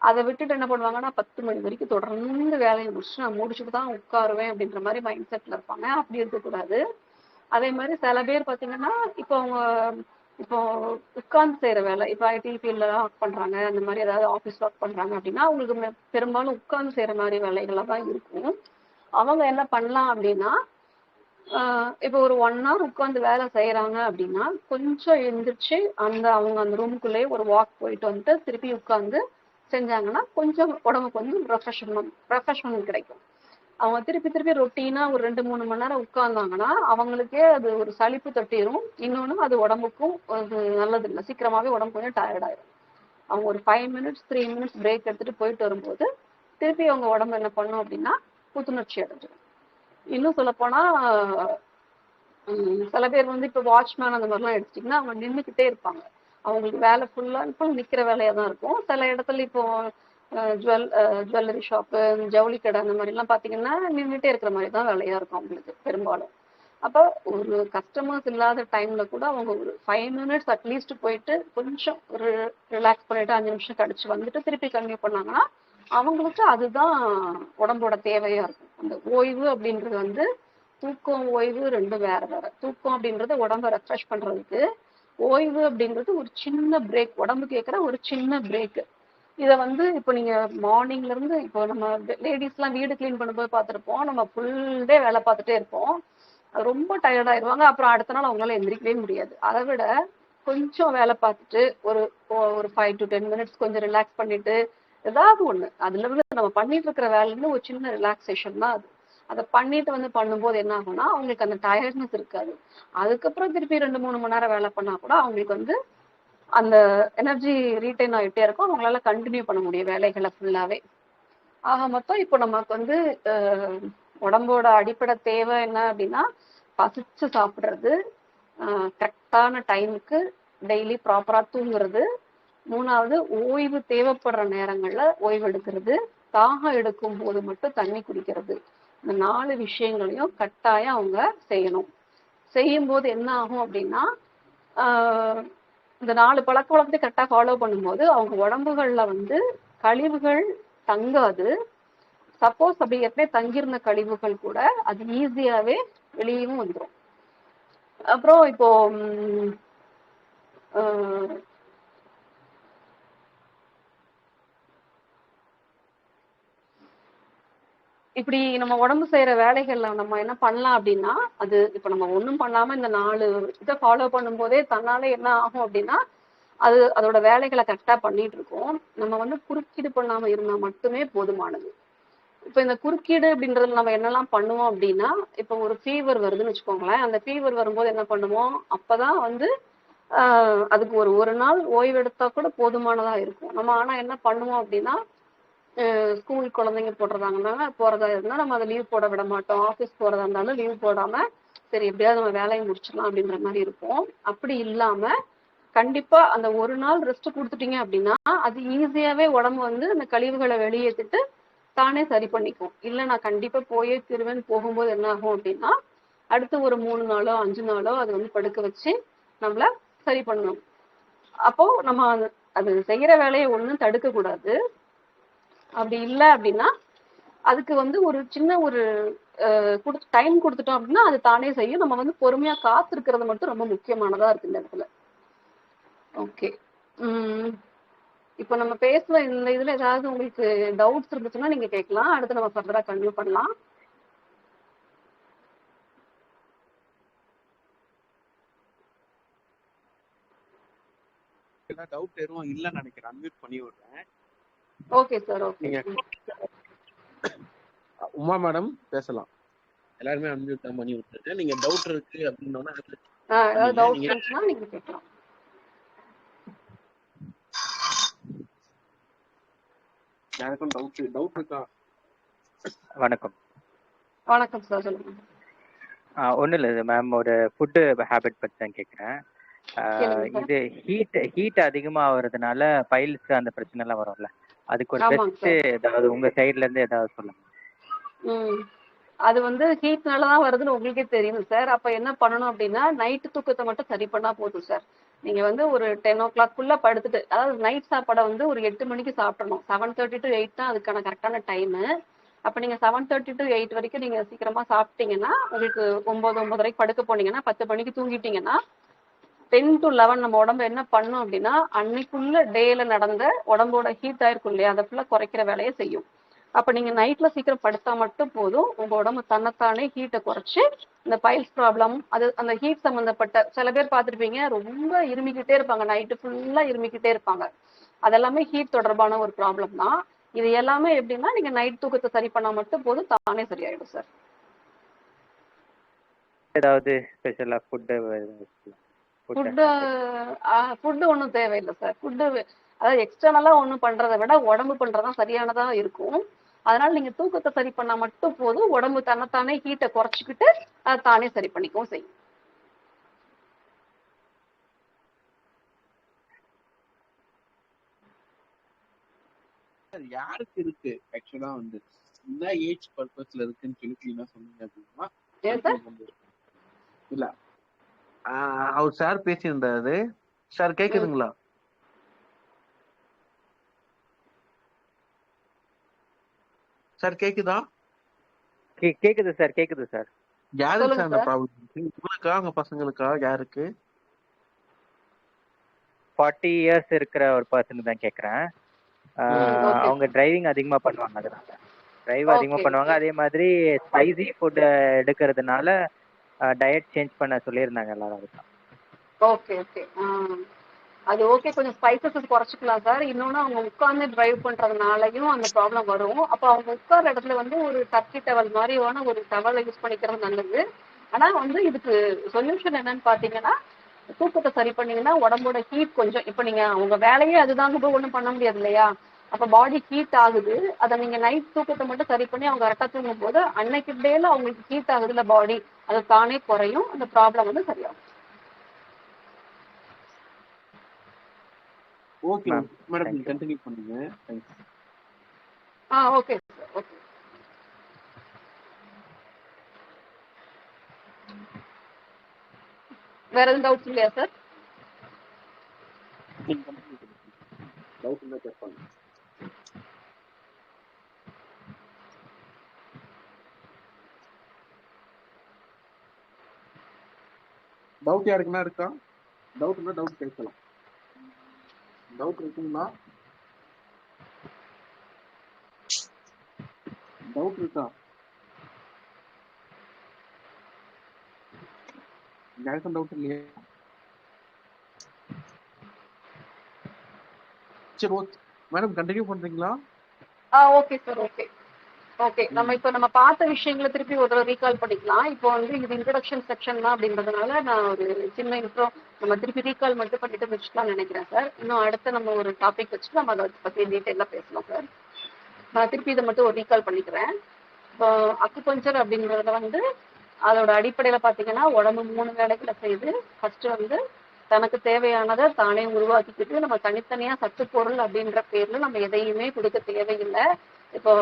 அதை விட்டுட்டு என்ன பண்ணுவாங்கன்னா 10 மணி வரைக்கும் தொடர்ந்து வேலையை முடிச்சுட்டு நான் முடிச்சுட்டு தான் உட்காருவேன் அப்படின்ற மாதிரி மைண்ட் செட்ல இருப்பாங்க. அப்படி இருக்கக்கூடாது. அதே மாதிரி சில பேர் பாத்தீங்கன்னா இப்போ அவங்க இப்போ உட்கார்ந்து செய்யற வேலை, இப்போ ஐடி ஃபீல்ட்ல ஒர்க் பண்றாங்க, அந்த மாதிரி ஏதாவது ஆஃபீஸ் ஒர்க் பண்றாங்க அப்படின்னா அவங்களுக்கு பெரும்பாலும் உட்கார்ந்து செய்யற மாதிரி வேலைகள்லாம் தான் இருக்கும். அவங்க என்ன பண்ணலாம் அப்படின்னா இப்போ ஒரு 1 hour உட்கார்ந்து வேலை செய்யறாங்க அப்படின்னா கொஞ்சம் எந்திரிச்சு அவங்க அந்த ரூமுக்குள்ளேயே ஒரு வாக் போயிட்டு வந்துட்டு திருப்பி உட்கார்ந்து செஞ்சாங்கன்னா கொஞ்சம் உடம்புக்கு வந்து ரெஃப்ரெஷ்மெண்ட் கிடைக்கும். அவங்க திருப்பி திருப்பி ரொட்டீனா ஒரு 2 3 மணி நேரம் உட்கார்ந்தாங்கன்னா அவங்களுக்கே அது ஒரு சலிப்பு தட்டிரும். இன்னொன்னு அது உடம்புக்கும் அது நல்லது இல்லை, சீக்கிரமாவே உடம்பு கொஞ்சம் டயர்ட் ஆயிரும். அவங்க ஒரு 5 minutes 3 minutes பிரேக் எடுத்துட்டு போயிட்டு வரும்போது திருப்பி அவங்க உடம்பு என்ன பண்ணும் அப்படின்னா புத்துணர்ச்சி அடைஞ்சிடும். இன்னும் சொல்ல போனா சில பேர் வந்து இப்போ வாட்ச்மேன் அந்த மாதிரிலாம் எடுத்துட்டிங்கன்னா அவங்க நின்றுக்கிட்டே இருப்பாங்க. அவங்களுக்கு வேலை ஃபுல் அண்ட் ஃபுல் நிற்கிற வேலையாக தான் இருக்கும். சில இடத்துல இப்போ ஜுவல்லரி ஷாப்பு, ஜவுளி கடை அந்த மாதிரிலாம் பார்த்தீங்கன்னா நின்றுட்டே இருக்கிற மாதிரி தான் வேலையாக இருக்கும் அவங்களுக்கு பெரும்பாலும். அப்போ ஒரு கஸ்டமர்ஸ் இல்லாத டைம்ல கூட அவங்க ஒரு 5 மினிட்ஸ் அட்லீஸ்ட் போயிட்டு கொஞ்சம் ஒரு ரிலாக்ஸ் பண்ணிட்டு 5 நிமிஷம் கழிச்சு வந்துட்டு திருப்பி கன்டினியூ பண்ணாங்கன்னா அவங்களுக்கு அதுதான் உடம்போட தேவையா இருக்கும். அந்த ஓய்வு அப்படின்றது வந்து தூக்கம் ஓய்வு ரெண்டும் வேற வேற. தூக்கம் அப்படின்றது உடம்ப ரெஃப்ரெஷ் பண்றதுக்கு, ஓய்வு அப்படின்றது ஒரு சின்ன பிரேக், உடம்பு கேட்குற ஒரு சின்ன பிரேக். இதை வந்து இப்போ நீங்க மார்னிங்ல இருந்து இப்போ நம்ம லேடிஸ்லாம் வீடு கிளீன் பண்ணும்போது பார்த்துருப்போம், நம்ம ஃபுல் டே வேலை பார்த்துட்டே இருப்போம், ரொம்ப டயர்ட் ஆயிடுவாங்க. அப்புறம் அடுத்த நாள் அவங்களால எந்திரிக்கவே முடியாது. அதை விட கொஞ்சம் வேலை பார்த்துட்டு ஒரு ஒரு 5 to 10 மினிட்ஸ் கொஞ்சம் ரிலாக்ஸ் பண்ணிட்டு ஏதாவது ஒண்ணு அதுல இருந்து நம்ம பண்ணிட்டு இருக்கிற வேலையில ஒரு சின்ன ரிலாக்ஸேஷன் தான் அது. அதை பண்ணிட்டு வந்து பண்ணும்போது என்ன ஆகும்னா அவங்களுக்கு அந்த டயர்ட்னஸ் இருக்காது. அதுக்கப்புறம் திருப்பி 2-3 மணி நேரம் வேலை பண்ணா கூட அவங்களுக்கு வந்து அந்த எனர்ஜி ரீட்டைன் ஆகிட்டே இருக்கும். அவங்களால கண்டினியூ பண்ண முடியும் வேலைகளை ஃபுல்லாவே. ஆக மொத்தம் இப்போ நமக்கு வந்து உடம்போட அடிப்படை தேவை என்ன அப்படின்னா பசிச்சு சாப்பிட்றது, கரெக்டான டைமுக்கு டெய்லி ப்ராப்பரா தூங்குறது, 3வது ஓய்வு தேவைப்படுற நேரங்கள்ல ஓய்வு எடுக்கிறது, தாகம் எடுக்கும் போது மட்டும் தண்ணி குடிக்கிறது. இந்த 4 விஷயங்களையும் கட்டாயம் அவங்க செய்யணும். செய்யும் போது என்ன ஆகும் அப்படின்னா இந்த 4 பழக்க வழக்கத்தை கரெக்டாக ஃபாலோ பண்ணும்போது அவங்க உடம்புகள்ல வந்து கழிவுகள் தங்காது. சப்போஸ் அப்படி ஏற்கனவே தங்கியிருந்த கழிவுகள் கூட அது ஈஸியாவே வெளியவும் வந்துடும். அப்புறம் இப்போ இப்படி நம்ம உடம்பு செய்யற வேலைகள்ல நம்ம என்ன பண்ணலாம் அப்படின்னா, அது இப்ப நம்ம ஒண்ணும் பண்ணாம இந்த 4 இதை ஃபாலோ பண்ணும்போதே தன்னாலே என்ன ஆகும் அப்படின்னா அது அதோட வேலைகளை கரெக்டா பண்ணிட்டு இருக்கோம். நம்ம வந்து குறுக்கீடு பண்ணாம இருந்தா மட்டுமே போதுமானது. இப்ப இந்த குறுக்கீடு அப்படின்றதுல நம்ம என்னெல்லாம் பண்ணுவோம் அப்படின்னா, இப்ப ஒரு ஃபீவர் வருதுன்னு வச்சுக்கோங்களேன். அந்த ஃபீவர் வரும்போது என்ன பண்ணுவோம், அப்பதான் வந்து அதுக்கு ஒரு நாள் ஓய்வு எடுத்தா கூட போதுமானதா இருக்கும். நம்ம ஆனா என்ன பண்ணுவோம் அப்படின்னா, ஸ்கூல் குழந்தைங்க போறதா இருந்தா நம்ம அதை லீவ் போட விட மாட்டோம். ஆஃபீஸ் போறதா இருந்தாலும் லீவ் போடாம சரி எப்படியாவது நம்ம வேலையை முடிச்சிடலாம் அப்படின்ற மாதிரி இருப்போம். அப்படி இல்லாம கண்டிப்பா அந்த ஒரு நாள் ரெஸ்ட் கொடுத்துட்டீங்க அப்படின்னா அது ஈஸியாவே உடம்பு வந்து அந்த கழிவுகளை வெளியேற்றிட்டு தானே சரி பண்ணிக்கும். இல்ல நான் கண்டிப்பா போயே திருவேன்னு போகும்போது என்ன ஆகும் அப்படின்னா அடுத்து ஒரு 3 நாளோ 5 நாளோ அது வந்து படுக்க வச்சு நம்மள சரி பண்ணணும். அப்போ நம்ம அது செய்யற வேலையை ஒண்ணும் தடுக்க கூடாது. அப்படி இல்லை அப்படின்னா அதுக்கு வந்து ஒரு சின்ன ஒரு டைம் கொடுத்துட்டோம் அப்படின்னா அது தானே செய்யும். நம்ம வந்து பொறுமையா காத்திருக்கிறது மட்டும் ரொம்ப முக்கியமானதா இருக்கு இந்த இடத்துல. ஓகே. இப்போ நம்ம பேசுற இந்த இதுல ஏதாவது உங்களுக்கு டவுட்ஸ் இருந்துச்சுன்னா நீங்க கேட்கலாம். அடுத்து நம்ம ஃபர்தரா கன்டினியூ பண்ணலாம். டவுட் எதுவும் இல்லைன்னு நினைக்கிறேன். அன்மியூட் பண்ணி விடுறேன். Okay sir. Okay. Uma madam பேசலாம். எல்லாருமே அன்மியூட் பண்ணி விட்டுருக்கேன். நீங்க டவுட் இருக்கு அப்படின்னா ஏதாவது டவுட் இருந்துச்சுன்னா நீங்க கேட்கலாம். யாருக்கும் டவுட் இருக்கா? வணக்கம். வணக்கம் சார், சொல்லுங்க. ஒன்றும் இல்லை மேம், ஒரு ஃபுட்டு ஹேபிட் பற்றி தான் கேட்குறேன். இது ஹீட் அதிகமாக ஆகுறதுனால பைல்ஸ் அந்த பிரச்சனைலாம் வரும்ல, அதுக்கு ஒரு பெஸ்ட் ஏதாவது உங்கள் சைட்லேருந்து ஏதாவது சொல்லுங்க. அது வந்து ஹீட்னால தான் வருதுன்னு உங்களுக்கே தெரியும் சார். அப்போ என்ன பண்ணணும் அப்படின்னா நைட்டு தூக்கத்தை மட்டும் சரி பண்ணா போதும் சார். நீங்க வந்து ஒரு 10 o'clock படுத்துட்டு, அதாவது நைட் சாப்பாடை வந்து ஒரு 8 மணிக்கு சாப்பிடணும். 7:30 to 8 தான் அதுக்கான கரெக்டான டைமு. அப்போ நீங்க 7:30 to 8 வரைக்கும் நீங்க சீக்கிரமா சாப்பிட்டீங்கன்னா உங்களுக்கு 9-9:30 படுக்க போனீங்கன்னா 10 மணிக்கு தூங்கிட்டீங்கன்னா 10 to 11 நம்ம உடம்பு என்ன பண்ணும் அப்படின்னா அன்னைக்குள்ள டேல நடந்த உடம்போட ஹீட் ஆயிருக்கும் இல்லையா, அதை ஃபுல்லா குறைக்கிற வேலையை செய்யும். அப்ப நீங்க நைட்ல சீக்கிரம் படுத்தா மட்டும் போதும், உங்க உடம்பு தன்னைத்தானே ஹீட்டை குறைச்சு இந்த பைல்ஸ் ப்ராப்ளம், அது அந்த ஹீட் சம்பந்தப்பட்ட சில பேர் பார்த்துருப்பீங்க ரொம்ப இருமிக்கிட்டே இருப்பாங்க, நைட்டு ஃபுல்லா இருமிக்கிட்டே இருப்பாங்க. அதெல்லாமே ஹீட் தொடர்பான ஒரு ப்ராப்ளம் தான். இது எல்லாமே எப்படின்னா நீங்க நைட் தூக்கத்தை சரி பண்ணா மட்டும் போதும், தானே சரியாயிடும் சார். ஏதாவது ஸ்பெஷலா ஃபுட்டு ஒன்றும் தேவையில்லை சார். ஃபுட்டு அதாவது எக்ஸ்டர்னலா ஒன்றும் பண்றதை விட உடம்பு பண்றதுதான் சரியானதா இருக்கும். அதனால நீங்க தூக்கத்தை சரி பண்ணா மட்டும் போதும், உடம்பு தன்னைத்தானே ஹீட்டை குறைச்சிக்கிட்டு அதை தானே சரி பண்ணிக்கவும் செய்யும். யாருக்கு இருக்கு ஆக்சுவலா வந்து இந்த ஏஜ் பர்பஸ்ல இருக்குன்னு சொல்லி கிளீனா சொன்னீங்க அப்படின்னா இல்ல அவர் சார் பேசியிருந்தாரு. சார் கேக்குதுங்களா? சார் கேக்குதா? கேக்குது சார், கேக்குது சார். யாருக்கு சார் அந்த ப்ராப்ளம்? உங்களுக்கா உங்க பசங்களுக்கா யாருக்கு? 40 years இருக்கிற ஒரு பர்சன் தான் கேக்குறேன். அவங்க டிரைவிங் அதிகமா பண்ணுவாங்க, அதனால டிரைவ் அதிகமா பண்ணுவாங்க. அதே மாதிரி ஸ்பைசி ஃபுட் எடுக்கிறதுனால டயட் சேஞ்ச் பண்ண சொல்லியிருந்தாங்க எல்லாரும். அதுதான். Okay okay. அது ஓகே, கொஞ்சம் ஸ்பைசஸ் குறைச்சிக்கலாம் சார். இன்னொன்று அவங்க உட்கார்ந்து டிரைவ் பண்றதுனாலையும் அந்த ப்ராப்ளம் வரும். அப்போ அவங்க உட்கார்ற இடத்துல வந்து ஒரு டர்க்கி டவல் மாதிரியான ஒரு டவலை யூஸ் பண்ணிக்கிறது நல்லது. ஆனா வந்து இதுக்கு சொல்யூஷன் என்னன்னு பாத்தீங்கன்னா, தூக்கத்தை சரி பண்ணீங்கன்னா உடம்போட ஹீட் கொஞ்சம், இப்போ நீங்க உங்க வேலையே அதுதாங்க போய் ஒன்றும் பண்ண முடியாது இல்லையா? அப்போ பாடி ஹீட் ஆகுது. அதை நீங்க நைட் தூக்கத்தை மட்டும் சரி பண்ணி அவங்க கரெக்டாக தூங்கும் போது அன்னைக்கு டேல அவங்களுக்கு ஹீட் ஆகுதுல பாடி, அது தானே குறையும், அந்த ப்ராப்ளம் வந்து சரியாகும். ஓகே மேடம், நீங்க கண்டினியூ பண்ணுங்க. தேங்க்ஸ். Okay okay. வேற எதுவும் டவுட்ஸ் இல்லையா சார்? டவுட் இருந்தா கேட்பாங்க. டவுட் யாருக்குன்னா இருக்கா? டவுட் இருந்தா டவுட் கேட்கலாம். டவுட் இருக்குங்களா? டவுட் இருக்கா? யாருக்கும் டவுட் இல்லையா? சரி ஓகே மேடம், கண்டினியூ பண்றீங்களா? Okay sir, okay okay. நம்ம பார்த்த விஷயங்களை திருப்பி ஒரு ரீகால் பண்ணிக்கலாம். இப்போ வந்து இது இன்ட்ரோடக்ஷன் செக்ஷன் தான் அப்படின்றதுனால நான் ஒரு சின்ன இன்ட்ரோ நம்ம திருப்பி ரீகால் மட்டும் பண்ணிட்டு முடிச்சுக்கலாம்னு நினைக்கிறேன் சார். இன்னும் அடுத்து நம்ம ஒரு டாபிக் வச்சு நம்ம அதை பற்றி டீட்டெயிலாக பேசலாம் சார். நான் திருப்பி இதை மட்டும் ஒரு ரீகால் பண்ணிக்கிறேன். இப்போ அக்குபஞ்சர் அப்படிங்கிறத வந்து அதோட அடிப்படையில பார்த்தீங்கன்னா உடம்பு 3 வேலைகளை செய்யுது. ஃபர்ஸ்ட் வந்து தனக்கு தேவையானதை தானே உருவாக்கிக்கிட்டு நம்ம தனித்தனியா சத்து பொருள் அப்படின்ற பேர்ல நம்ம எதையுமே கொடுக்க தேவையில்லை. இப்போ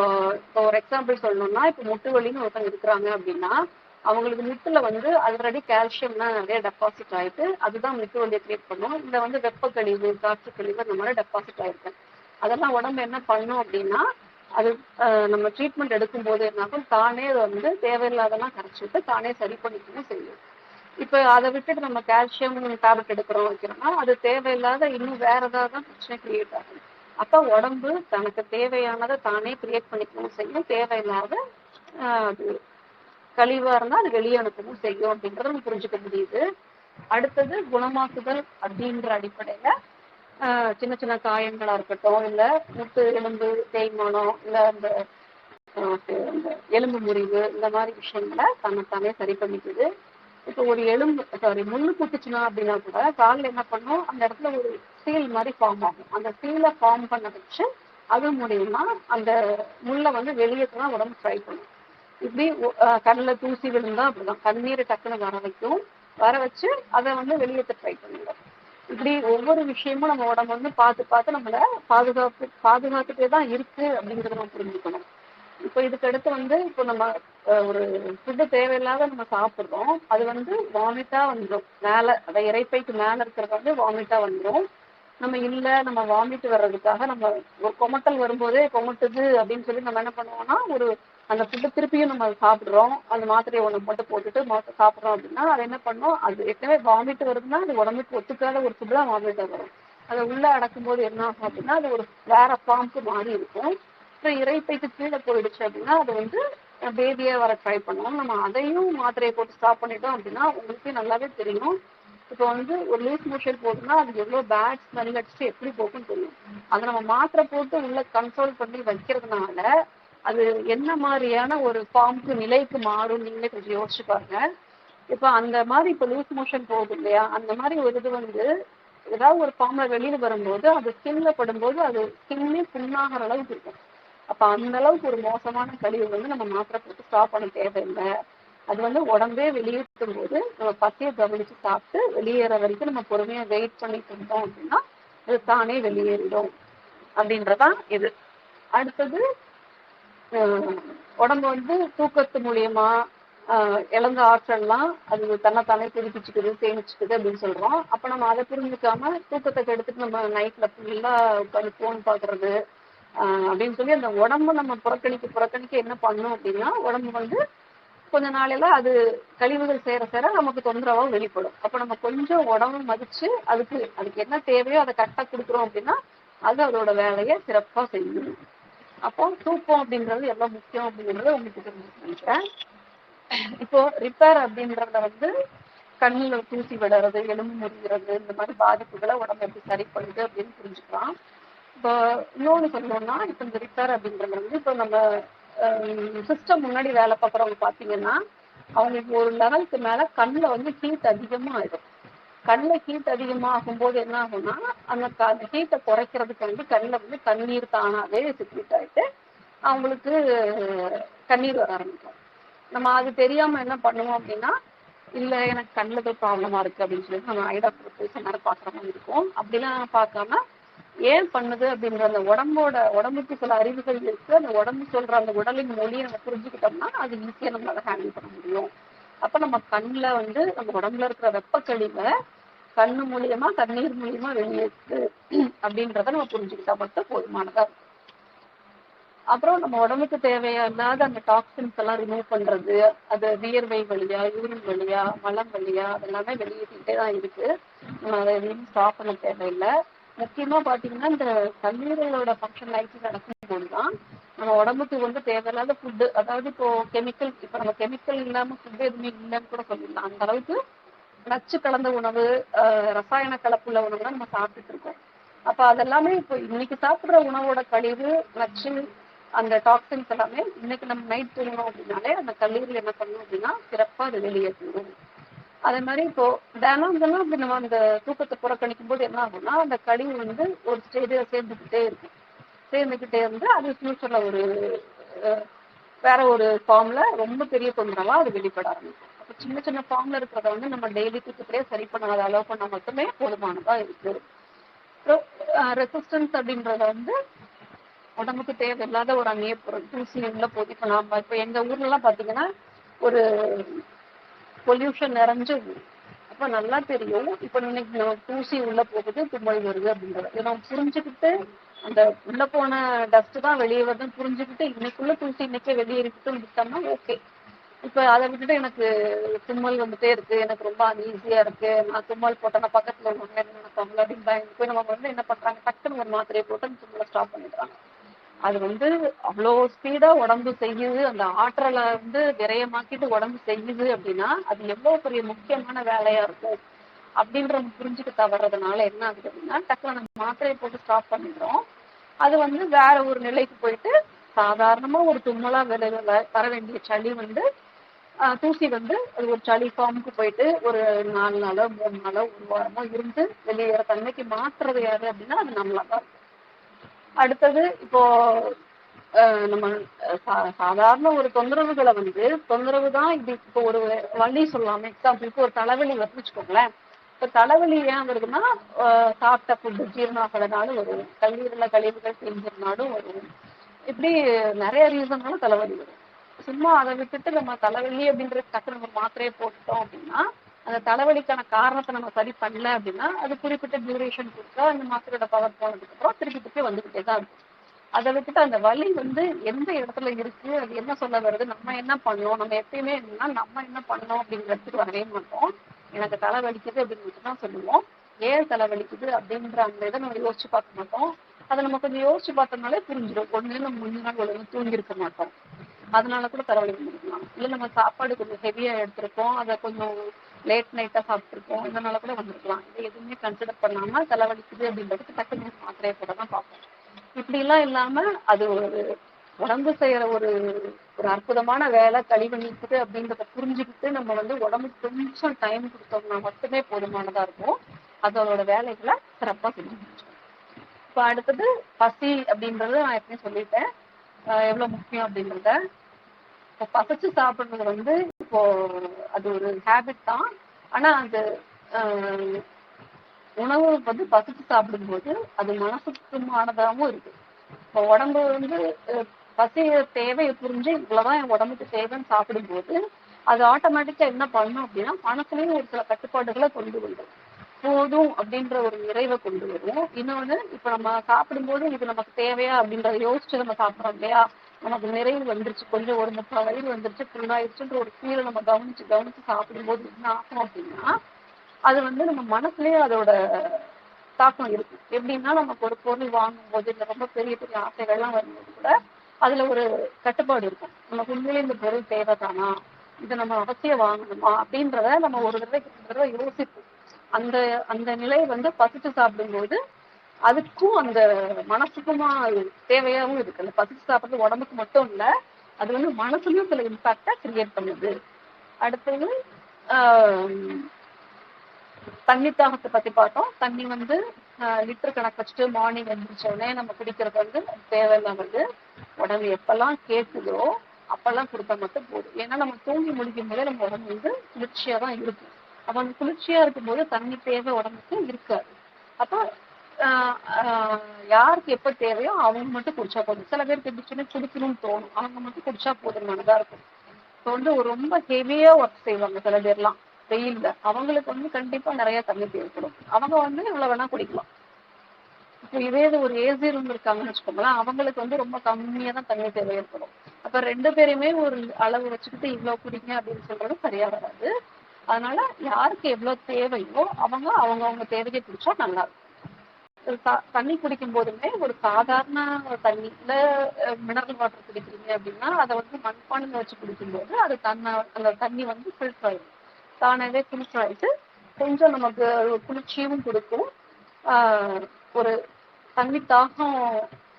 ஒரு எக்ஸாம்பிள் சொல்லணும்னா, இப்போ முட்டு வலின்னு ஒருத்தவங்க இருக்கிறாங்க அப்படின்னா அவங்களுக்கு முட்டுல வந்து ஆல்ரெடி கால்சியம்லாம் நிறைய டெபாசிட் ஆயிட்டு அதுதான் முட்டு வலியை கிரியேட் பண்ணும். இந்த வந்து வெப்ப கழிவு, காற்று கழிவு அந்த மாதிரி டெபாசிட் ஆயிருக்கு. அதெல்லாம் உடம்பு என்ன பண்ணும் அப்படின்னா, அது நம்ம ட்ரீட்மெண்ட் எடுக்கும் போது என்னாகும், தானே அதை வந்து தேவையில்லாதெல்லாம் கரைச்சிட்டு தானே சரி பண்ணிக்கணும் செய்யும். இப்போ அதை விட்டுட்டு நம்ம கால்சியம் டேப்லெட் எடுக்கிறோம் வைக்கிறோம்னா அது தேவையில்லாத இன்னும் வேற ஏதாவது தான் பிரச்சனை கிரியேட் ஆகும். அப்போ உடம்பு தனக்கு தேவையானதை தானே கிரியேட் பண்ணிக்கணும் செய்யும், தேவையில்லாத அது கழிவா இருந்தா அது வெளியே அனுப்பவும் செய்யும் அப்படின்றத நம்ம புரிஞ்சுக்க முடியுது. அடுத்தது குணமாக்குதல் அப்படின்ற அடிப்படையில சின்ன சின்ன காயங்களா இருக்கட்டும், இல்ல முட்டு எலும்பு தேய்மானம், இல்ல அந்த எலும்பு முறிவு, இந்த மாதிரி விஷயங்களை தன்னைத்தானே சரி பண்ணிக்குது. இப்போ ஒரு முள்ளு குத்துச்சுன்னா அப்படின்னா கூட காலில் என்ன பண்ணும், அந்த இடத்துல ஒரு சீல் மாதிரி ஃபார்ம் ஆகும். அந்த சீலை ஃபார்ம் பண்ண வச்சு அது மூலியமா அந்த முள்ளை வந்து வெளியேற்றலாம் உடம்பு ட்ரை பண்ணும். இப்படி கண்ணில் தூசி விழுந்தா அப்படிதான் கண்ணீரை டக்குன்னு வர வச்சு அதை வந்து வெளியேற்ற ட்ரை பண்ணுங்க. இப்படி ஒவ்வொரு விஷயமும் நம்ம உடம்பு வந்து பார்த்து நம்மள பாதுகாத்துட்டே தான் இருக்கு அப்படிங்கிறத நம்ம புரிஞ்சுக்கணும். இப்போ இதுக்கு அடுத்து வந்து இப்போ நம்ம ஒரு ஃபுட்டு தேவையில்லாத நம்ம சாப்பிட்றோம், அது வந்து வாமிட்டா வந்துடும். மேலே அந்த இறைப்பைக்கு மேலே இருக்கிறது வந்து வாமிட்டா வந்துடும். நம்ம வாமிட் வர்றதுக்காக நம்ம ஒரு கொமட்டல் வரும்போதே கொமட்டுது அப்படின்னு சொல்லி நம்ம என்ன பண்ணுவோம்னா, அந்த ஃபுட்டு திருப்பியும் நம்ம சாப்பிட்றோம், அந்த மாத்திரையை ஒன்று மட்டும் போட்டுட்டு சாப்பிட்றோம் அப்படின்னா அது என்ன பண்ணும், அது ஏற்கனவே வாமிட் வருதுன்னா அது உடம்புக்கு ஒத்துக்காத ஒரு ஃபுட்டு தான் வாமிட்டா வரும். அதை உள்ள அடக்கும் போது என்ன ஆகும் அப்படின்னா அது ஒரு வேற ஃபார்முக்கு மாறி இருக்கும். அப்புறம் இறைப்பைக்கு கீழே போயிடுச்சு அப்படின்னா அது வந்து பேபியா வர ட்ரை பண்ணுவோம். நம்ம அதையும் மாத்திரையை போட்டு ஸ்டாப் பண்ணிட்டோம் அப்படின்னா உங்களுக்கே நல்லாவே தெரியும். இப்போ வந்து ஒரு லூஸ் மோஷன் போகுதுன்னா அது எவ்வளோ பேட் ஸ்மெல் அடிச்சு எப்படி போகும்னு தெரியும். அதை நம்ம மாத்திரை போட்டு உள்ள கண்ட்ரோல் பண்ணி வைக்கிறதுனால அது என்ன மாதிரியான ஒரு ஃபார்முக்கு நிலைக்கு மாறும் நீங்களே கொஞ்சம் யோசிச்சு பாருங்க. இப்போ அந்த மாதிரி இப்போ லூஸ் மோஷன் போகுது இல்லையா, அந்த மாதிரி ஒரு இது வந்து ஏதாவது ஒரு ஃபார்ம்ல வெளியில வரும்போது அது ஸ்கின்ல படும்போது அது ஸ்கின்னே புண்ணாகிற அளவுக்கு இருக்கும். அப்ப அந்த அளவுக்கு ஒரு மோசமான கழிவு வந்து நம்ம மாத்திரை போட்டு ஸ்டாப் பண்ண தேவையில்லை. அது வந்து உடம்பே வெளியேற்றும் போது நம்ம பசியை கவனிச்சு சாப்பிட்டு வெளியேற வரைக்கும் நம்ம பொறுமையா வெயிட் பண்ணிட்டு இருந்தோம் அப்படின்னா அது தானே வெளியேறிடும் அப்படின்றதான் இது. அடுத்தது உடம்பு வந்து தூக்கத்து மூலியமா இழந்த ஆற்றல்லாம் அது தன்னைத்தானே புதுப்பிச்சுக்குது, சேமிச்சுக்குது அப்படின்னு சொல்றோம். அப்ப நம்ம அதை புரிஞ்சுக்காம தூக்கத்தை கெடுத்துட்டு நம்ம நைட்ல ஃபுல்லா உட்காந்து போன் பாக்குறது அப்படின்னு சொல்லி அந்த உடம்பு நம்ம புறக்கணிக்க என்ன பண்ணும் அப்படின்னா உடம்பு வந்து கொஞ்ச நாளையில அது கழிவுகள் சேர நமக்கு தொந்தரவா வெளிப்படும். அப்ப நம்ம கொஞ்சம் உடம்பு மதிச்சு அதுக்கு என்ன தேவையோ அதை கரெக்டா கொடுக்குறோம் அப்படின்னா அது அதோட வேலையை சிறப்பா செய்யும். அப்போ தூக்கம் அப்படின்றது எவ்வளவு முக்கியம் அப்படிங்கறத உங்களுக்கு தெரிஞ்சுக்கிறேன். இப்போ ரிப்பேர் அப்படின்றத வந்து கண்ணுல தூசி விடுறது, எலும்பு முறிகிறது, இந்த மாதிரி பாதிப்புகளை உடம்பு எப்படி சரி பண்ணுது அப்படின்னு புரிஞ்சுக்கலாம். இப்போ இன்னொன்னு சொல்லணும்னா இப்ப இந்த ரிப்பேர் அப்படின்றது வந்து இப்போ நம்ம சிஸ்டம் முன்னாடி வேலை பார்க்குறவங்க பார்த்தீங்கன்னா அவங்களுக்கு ஒரு லெவலுக்கு மேல கண்ணுல வந்து ஹீட் அதிகமா ஆயிடும். கண்ணுல ஹீட் அதிகமா ஆகும்போது என்ன ஆகும்னா அந்த ஹீட்டை குறைக்கிறதுக்கு வந்து கண்ணுல வந்து கண்ணீர் தானாவே செக்ரீட் ஆயிட்டு அவங்களுக்கு கண்ணீர் வர ஆரம்பிக்கும். நம்ம அது தெரியாம என்ன பண்ணுவோம் அப்படின்னா இல்ல எனக்கு கண்ணுல ப்ராப்ளமா இருக்கு அப்படின்னு சொல்லிட்டு நம்ம ஐடா போய் நேரம் பாக்குற மாதிரி இருக்கும். அப்படிலாம் பார்க்காம ஏன் பண்ணுது அப்படின்ற அந்த உடம்புக்கு சில அறிவுகள் இருக்கு. அந்த உடம்பு சொல்ற அந்த உடலின் மொழியை நம்ம புரிஞ்சுக்கிட்டோம்னா அது ஈஸியா நம்ம அதை ஹேண்டில் பண்ண முடியும். அப்ப நம்ம கண்ணுல வந்து நம்ம உடம்புல இருக்கிற வெப்பக்கழிவை கண்ணு மூலியமா தண்ணீர் மூலியமா வெளியேற்று அப்படின்றத நம்ம புரிஞ்சுக்கிட்டா மட்டும் போதுமானதா இருக்கும். அப்புறம் நம்ம உடம்புக்கு தேவையில்லாத அந்த டாக்ஸின்ஸ் எல்லாம் ரிமூவ் பண்றது, அது வியர்வை வழியா, யூரின் வழியா, மலம் வழியா அதெல்லாமே வெளியேற்றிட்டே தான் இருக்கு. நம்ம அதை எதையும் ஸ்டாப் பண்ண தேவையில்லை. முக்கியமா பாத்தீங்கன்னா இந்த கல்லீரலோட ஃபங்க்ஷன் லைஃப் நடக்கும் போதுதான் நம்ம உடம்புக்கு வந்து தேவையில்லாத ஃபுட்டு, அதாவது இப்போ நம்ம கெமிக்கல் இல்லாம ஃபுட்டு எதுவுமே இல்லைன்னு கூட சொல்லிடலாம். அந்த அளவுக்கு நச்சு கலந்த உணவு, ரசாயன கலப்புள்ள உணவு தான் நம்ம சாப்பிட்டுட்டு இருக்கோம். அப்ப அதெல்லாமே இப்போ இன்னைக்கு சாப்பிடுற உணவோட கழிவு, நச்சு, அந்த டாக்ஸின்ஸ் எல்லாமே இன்னைக்கு நம்ம நைட் தூங்கணும் அப்படின்னாலே அந்த கல்லீரல் என்ன பண்ணணும் அப்படின்னா சிறப்பா அது வெளியேற்றணும். அதே மாதிரி இப்போ தினம் அப்படி நம்ம அந்த தூக்கத்தை புறக்கணிக்கும் போது என்ன ஆகும்னா அந்த கழிவு வந்து ஒரு ஸ்டேஜில் சேர்ந்துக்கிட்டே இருந்து அது ஃபியூச்சர்ல ஒரு வேற ஒரு ஃபார்ம்ல ரொம்ப பெரிய தொந்தரவா அது வெளிப்பட ஆரம்பிக்கும். அப்போ சின்ன சின்ன ஃபார்ம்ல இருக்கிறத வந்து நம்ம டெய்லி தூக்கத்திலேயே சரி பண்ணாத அளவு பண்ணா மட்டுமே போதுமானதா இருக்கு. ரெசிஸ்டன்ஸ் அப்படின்றத வந்து உடம்புக்கு தேவையில்லாத ஒரு அந்நிய பொருள் தூசி உள்ள போது இப்ப எங்க ஊர்ல எல்லாம் பாத்தீங்கன்னா ஒரு பொல்யூஷன் நிறைஞ்ச ஊர். அப்ப நல்லா தெரியும் இப்ப இன்னைக்கு நம்ம தூசி உள்ள போகுது, தும்மல் வருது அப்படின்றது இதை நம்ம புரிஞ்சுக்கிட்டு அந்த உள்ள போன டஸ்ட் தான் வெளியே வருதுன்னு புரிஞ்சுக்கிட்டு இன்னைக்குள்ள தூசி இன்னைக்கே வெளியேறிட்டு விட்டோம்னா ஓகே. இப்ப அதை விட்டுட்டு எனக்கு தும்மல் வந்துட்டே இருக்கு, எனக்கு ரொம்ப அன்ஈஸியா இருக்கு, நான் தும்மல் போட்டேன்னா பக்கத்துல உள்ளவங்க என்ன நினைப்பாங்க அப்படின்னு பயந்து போய் நம்ம வந்து என்ன பண்றாங்க, டக்குன்னு ஒரு மாத்திரையை போட்டு அந்த தும்மலை ஸ்டாப் பண்ணிடுறாங்க. அது வந்து அவ்வளோ ஸ்பீடா உடம்பு செய்யுது, அந்த ஆற்றலை வந்து விரயமாக்கிட்டு உடம்பு செய்யுது அப்படின்னா அது எவ்வளவு பெரிய முக்கியமான வேலையா இருக்கும் அப்படின்ற புரிஞ்சுக்க தவறதுனால என்ன ஆகுது அப்படின்னா டக்குனு நம்ம மாத்திரையை போட்டு ஸ்டாப் பண்ணிடுறோம். அது வந்து வேற ஒரு நிலைக்கு போயிட்டு சாதாரணமா ஒரு தும்மலா வர வேண்டிய சளி வந்து தூசி வந்து அது ஒரு சளி ஃபார்முக்கு போயிட்டு ஒரு 4 நாளோ 3 நாளோ 1 வாரமோ இருந்து வெளியேற தன்மைக்கு மாற்றுறது யாரு அப்படின்னா அது நம்மளாதான். அடுத்தது இப்போ நம்ம சாதாரண ஒரு தொந்தரவுகளை வந்து தொந்தரவு தான் இது. இப்போ ஒரு வலி சொல்லலாம், எக்ஸாம்பிளுக்கு ஒரு தலைவலி வருதுன்னு வச்சுக்கோங்களேன். இப்ப தலைவலி ஏன் வருதுன்னா சாப்பிட்ட ஃபுட்டு ஜீரணாகிறதுனால வரும், கல்லீரல கழிவுகள் செஞ்சதுனாலும் வரும், இப்படி நிறைய ரீசன்னால தலைவலி வரும். சும்மா அதை விட்டுட்டு நம்ம தலைவலி அப்படின்றது டக்கு நம்ம மாத்திரையை போட்டுட்டோம் அப்படின்னா அந்த தலைவலிக்கான காரணத்தை நம்ம சரி பண்ணல அப்படின்னா அது குறிப்பிட்ட டியூரேஷன் கொடுத்தா அந்த மாத்திரையோட பவர் போனதுக்கு அப்புறம் திருப்பி வந்துகிட்டே தான் இருக்கும். அதை விட்டுட்டு அந்த வலி வந்து எந்த இடத்துல இருக்கு, அது என்ன சொல்ல வருது, நம்ம என்ன பண்ணோம், நம்ம எப்பயுமே என்னன்னா நம்ம என்ன பண்ணோம் அப்படிங்கிறதுக்கு வரவே மாட்டோம். எனக்கு தலை வலிக்குது அப்படின்னு மட்டும் தான் சொல்லுவோம். ஏன் தலை வலிக்குது அப்படின்ற அந்த இதை நம்ம யோசிச்சு பார்க்க மாட்டோம். அதை நம்ம கொஞ்சம் யோசிச்சு பார்த்தோம்னாலே புரிஞ்சிடும். ஒண்ணு நம்ம முந்தின நாள் ஒழுங்கு தூங்கி இருக்க மாட்டோம், அதனால கூட தலைவலி வந்துருக்கலாம். இல்லை நம்ம சாப்பாடு கொஞ்சம் ஹெவியா எடுத்திருக்கோம், அதை கொஞ்சம் லேட் நைட்டா சாப்பிட்டுருக்கோம், இதனால கூட வந்திருக்கலாம். இதை எதுவுமே கன்சிடர் பண்ணாம தலைவலிக்குது அப்படின்றதுக்கு டக்குனு மாத்திரையை போட தான் பார்ப்போம். இப்படி எல்லாம் இல்லாம அது ஒரு உடம்பு செய்யற ஒரு அற்புதமான வேலை, கழிவு நீக்குது அப்படின்றத புரிஞ்சுக்கிட்டு நம்ம வந்து உடம்புக்கு கொஞ்சம் டைம் கொடுத்தோம்னா மட்டுமே போதுமானதா இருக்கும். அதோட வேலைகளை சிறப்பா செஞ்சு முடிச்சோம். இப்ப அடுத்தது பசி அப்படின்றது நான் எப்பயும் சொல்லிட்டேன். எவ்வளவு முக்கியம் அப்படின்றத. இப்போ பசைச்சு சாப்பிடுறது வந்து இப்போ அது ஒரு ஹேபிட் தான். ஆனா அந்த உணவு வந்து பசிச்சு சாப்பிடும்போது அது மனசுக்குமானதாகவும் இருக்கு. இப்போ உடம்பு வந்து பசிய தேவையை புரிஞ்சு இவ்வளவுதான் என் உடம்புக்கு தேவைன்னு சாப்பிடும்போது அது ஆட்டோமேட்டிக்கா என்ன பண்ணும் அப்படின்னா மனசுலயும் ஒரு சில கட்டுப்பாடுகளை கொண்டு வரும். போதும் அப்படின்ற ஒரு நிறைவை கொண்டு வரும். இன்னொன்னு இப்ப நம்ம சாப்பிடும்போது இது நமக்கு தேவையா அப்படின்றத யோசிச்சு நம்ம சாப்பிடறோம் இல்லையா, நமக்கு நிறைவு வந்துருச்சு, கொஞ்சம் ஒரு 30 வயது வந்துருச்சு, ஃபுல்லாயிடுச்சுன்ற ஒரு ஃபீலை நம்ம கவனிச்சு கவனிச்சு சாப்பிடும்போது என்ன ஆகும் அப்படின்னா அது வந்து நம்ம மனசுலயே அதோட தாக்கம் இருக்கு. எப்படின்னா நமக்கு ஒரு பொருள் வாங்கும் போது இந்த ரொம்ப பெரிய பெரிய ஆசைகள்லாம் வரும்போது கூட அதுல ஒரு கட்டுப்பாடு இருக்கும். நமக்கு உண்மையிலே இந்த பொருள் தேவைதானா, இதை நம்ம அவசியம் வாங்கணுமா அப்படின்றத நம்ம ஒரு தடவை யோசிப்போம். அந்த அந்த நிலை வந்து பசிச்சு சாப்பிடும்போது அதுக்கும் அந்த மனசுக்குமா தேவையாவும் இருக்கு. அந்த பசிச்சு சாப்பிடுறது உடம்புக்கு மட்டும் இல்ல, அது வந்து மனசுலயும் சில இம்பாக்டா கிரியேட் பண்ணுது. அடுத்தது தண்ணி தாகத்தை பத்தி பார்த்தோம். தண்ணி வந்து லிட்டர் கணக்கு வச்சுட்டு மார்னிங் எழுந்திரிச்ச உடனே நம்ம குடிக்கிறது வந்து தேவையில்லாமது. உடம்பு எப்பெல்லாம் கேட்குதோ அப்பெல்லாம் கொடுத்தா மட்டும் போதும். ஏன்னா நம்ம தூங்கி முடிக்கும் போதே நம்ம உடம்பு வந்து குளிர்ச்சியா தான் இருக்கும். அப்ப அந்த குளிர்ச்சியா இருக்கும்போது தண்ணி தேவை உடம்புக்கு இருக்காது. அப்போ யாருக்கு எப்ப தேவையோ அவங்க மட்டும் குடிச்சா போதும். சில பேருக்கு எப்படி குடிக்கணும்னு தோணும், அவங்க மட்டும் குடிச்சா போதுமானதா இருக்கும். இப்போ வந்து ஒரு ரொம்ப ஹெவியா ஒர்க் செய்வாங்க சில பேர்லாம் வெயில்ல, அவங்களுக்கு வந்து கண்டிப்பா நிறைய தண்ணி தேவைப்படும். அவங்க வந்து இவ்வளவு வேணா குடிக்கலாம். இப்போ இதே இது ஒரு ஏசி ரூம் இருக்காங்கன்னு வச்சுக்கோங்களேன், அவங்களுக்கு வந்து ரொம்ப கம்மியா தான் தண்ணி தேவை ஏற்படும். அப்ப 2 பேருமே ஒரு அளவு வச்சுக்கிட்டு இவ்வளவு குடிங்க அப்படின்னு சொல்றது சரியா வராது. அதனால யாருக்கு எவ்வளவு தேவையோ அவங்க அவங்கவுங்க தேவையை குடிச்சா நல்லா இருக்கும். தண்ணி குடிக்கும் போதுமே ஒரு சாதாரண தண்ணியில மினரல் வாட்டர் குடிக்கிறீங்க அப்படின்னா அதை வந்து மண்பானையில வச்சு குடிக்கும்போது அது அந்த தண்ணி வந்து ஃபில்டர் ஆயிடும். தானாவே ஃபில்டர் ஆயிட்டு கொஞ்சம் நமக்கு குளிர்ச்சியும் கொடுக்கும். ஒரு தண்ணி தாகம்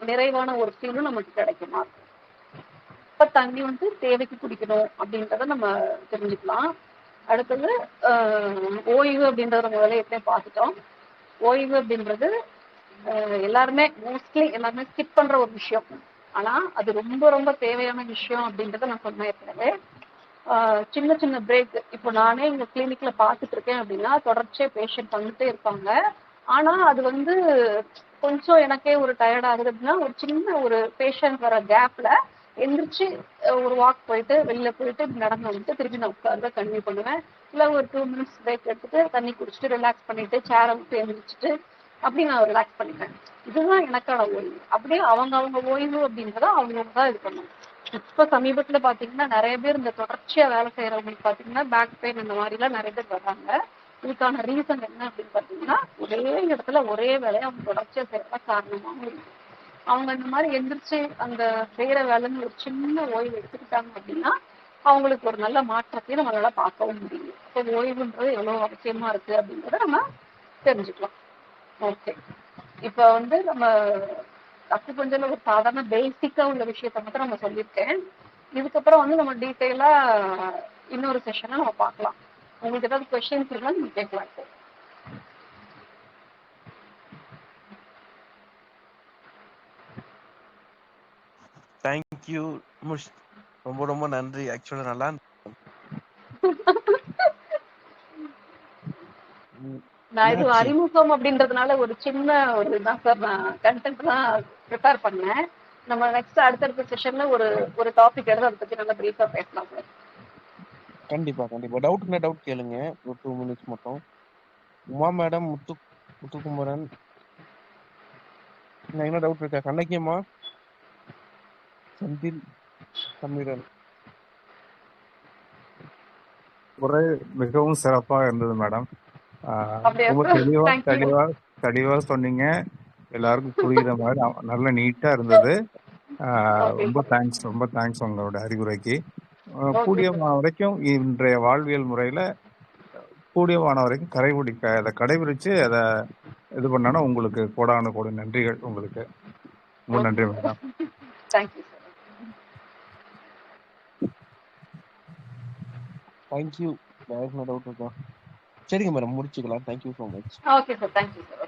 நிறைவான ஒரு ஃபீலும் நமக்கு கிடைக்குமா. இப்ப தண்ணி வந்து தேவைக்கு குடிக்கணும் அப்படின்றத நம்ம தெரிஞ்சுக்கலாம். அடுத்தது ஓய்வு அப்படின்றத முதல்ல எப்பயும் பார்த்துட்டோம். ஓய்வு அப்படின்றது எல்லாருமே மோஸ்ட்லி எல்லாருமே ஸ்கிப் பண்ற ஒரு விஷயம். ஆனா அது ரொம்ப ரொம்ப தேவையான விஷயம் அப்படின்றத நான் சொன்னேன் ஏற்கனவே. சின்ன சின்ன பிரேக். இப்போ நானே இங்க கிளினிக்ல பார்த்துட்டு இருக்கேன் அப்படின்னா தொடர்ச்சியா பேஷண்ட் வந்துட்டே இருப்பாங்க. ஆனா அது வந்து கொஞ்சம் எனக்கே ஒரு டயர்ட் ஆகுது அப்படின்னா ஒரு சின்ன ஒரு பேஷண்ட் வர கேப்ல எந்திரிச்சு ஒரு வாக் போயிட்டு வெளியில போயிட்டு நடந்து வந்துட்டு திருப்பி நான் உட்கார்ந்து கன்டினியூ பண்ணுவேன். இல்லை ஒரு 2 minutes பிரேக் எடுத்துட்டு தண்ணி குடிச்சிட்டு ரிலாக்ஸ் பண்ணிட்டு சேரை விட்டு எழுந்திரிச்சிட்டு அப்படி நான் ரிலாக்ஸ் பண்ணிப்பேன். இதுதான் எனக்கான ஓய்வு. அப்படியே அவங்க ஓய்வு அப்படின்றத அவங்க தான் இது பண்ணும். இப்ப சமீபத்துல பாத்தீங்கன்னா நிறைய பேர் இந்த தொடர்ச்சியா வேலை செய்யறவங்களுக்கு பாத்தீங்கன்னா பேக் பெயின் இந்த மாதிரி எல்லாம் நிறைய பேர் வர்றாங்க. இதுக்கான ரீசன் என்ன அப்படின்னு பாத்தீங்கன்னா ஒரே இடத்துல ஒரே வேலையை அவங்க தொடர்ச்சியா செய்யறதா காரணமாகவும் இருக்கு. அவங்க இந்த மாதிரி எந்திரிச்சு அந்த செய்யற வேலைன்னு ஒரு சின்ன ஓய்வு எடுத்துக்கிட்டாங்க அப்படின்னா அவங்களுக்கு ஒரு நல்ல மாற்றத்தையும் நம்மளால பார்க்கவும் முடியும். இப்போ ஓய்வுன்றது எவ்வளவு அவசியமா இருக்கு அப்படின்றத நம்ம தெரிஞ்சுக்கலாம். ஓகே, இப்ப வந்து நம்ம அக்குபஞ்சர்ல ஒரு சாதாரண பேசிக்கா உள்ள விஷயத்த மட்டும் நம்ம சொல்லியிருக்கேன். இதுக்கப்புறம் வந்து நம்ம டீட்டெயிலா இன்னொரு செஷனை நம்ம பார்க்கலாம். உங்களுக்கு ஏதாவது கொஸ்டின்ஸ் இருந்தா நீங்க கேட்கலாம். இப்போ தேங்க்யூ முஷ், ரொம்ப ரொம்ப நன்றி. ஆக்சுவலா நல்லா நான் இது அறிமுகம் அப்படின்றதுனால ஒரு சின்ன ஒரு இதுதான் சார் நான் கண்டென்ட் தான் ப்ரிப்பேர் பண்ணேன். நம்ம நெக்ஸ்ட் அடுத்தடுத்த செஷன்ல ஒரு ஒரு டாபிக் எடுத்து அதை பத்தி நல்லா பிரீஃபா பேசலாம் சார். கண்டிப்பா கண்டிப்பா. டவுட் கேளுங்க, ஒரு 2 minutes மட்டும். உமா மேடம், முத்துக்குமரன், என்ன டவுட் இருக்கா? கண்ணகியம்மா, செந்தில், சமீரன். உரை மிகவும் சிறப்பாக இருந்தது மேடம். ரொம்ப தெளிவா சொன்னீங்க. எல்லாருக்கும் புரியுற மாதிரி நல்ல நீட்டா இருந்தது. ரொம்ப தேங்க்ஸ் உங்களோட அறிவுரைக்கு. கூடியமான வரைக்கும் இன்றைய வாழ்வியல் முறையில கூடியமான வரைக்கும் அதை கடைபிடிச்சு அதை இது பண்ணா உங்களுக்கு கோடான கோடி நன்றிகள். உங்களுக்கு ரொம்ப நன்றி மேடம். தேங்க்யூ. டவுட் இருக்கா? சரிங்க மேடம், முடிச்சுக்கலாம். Thank you so much. Okay sir, thank you sir.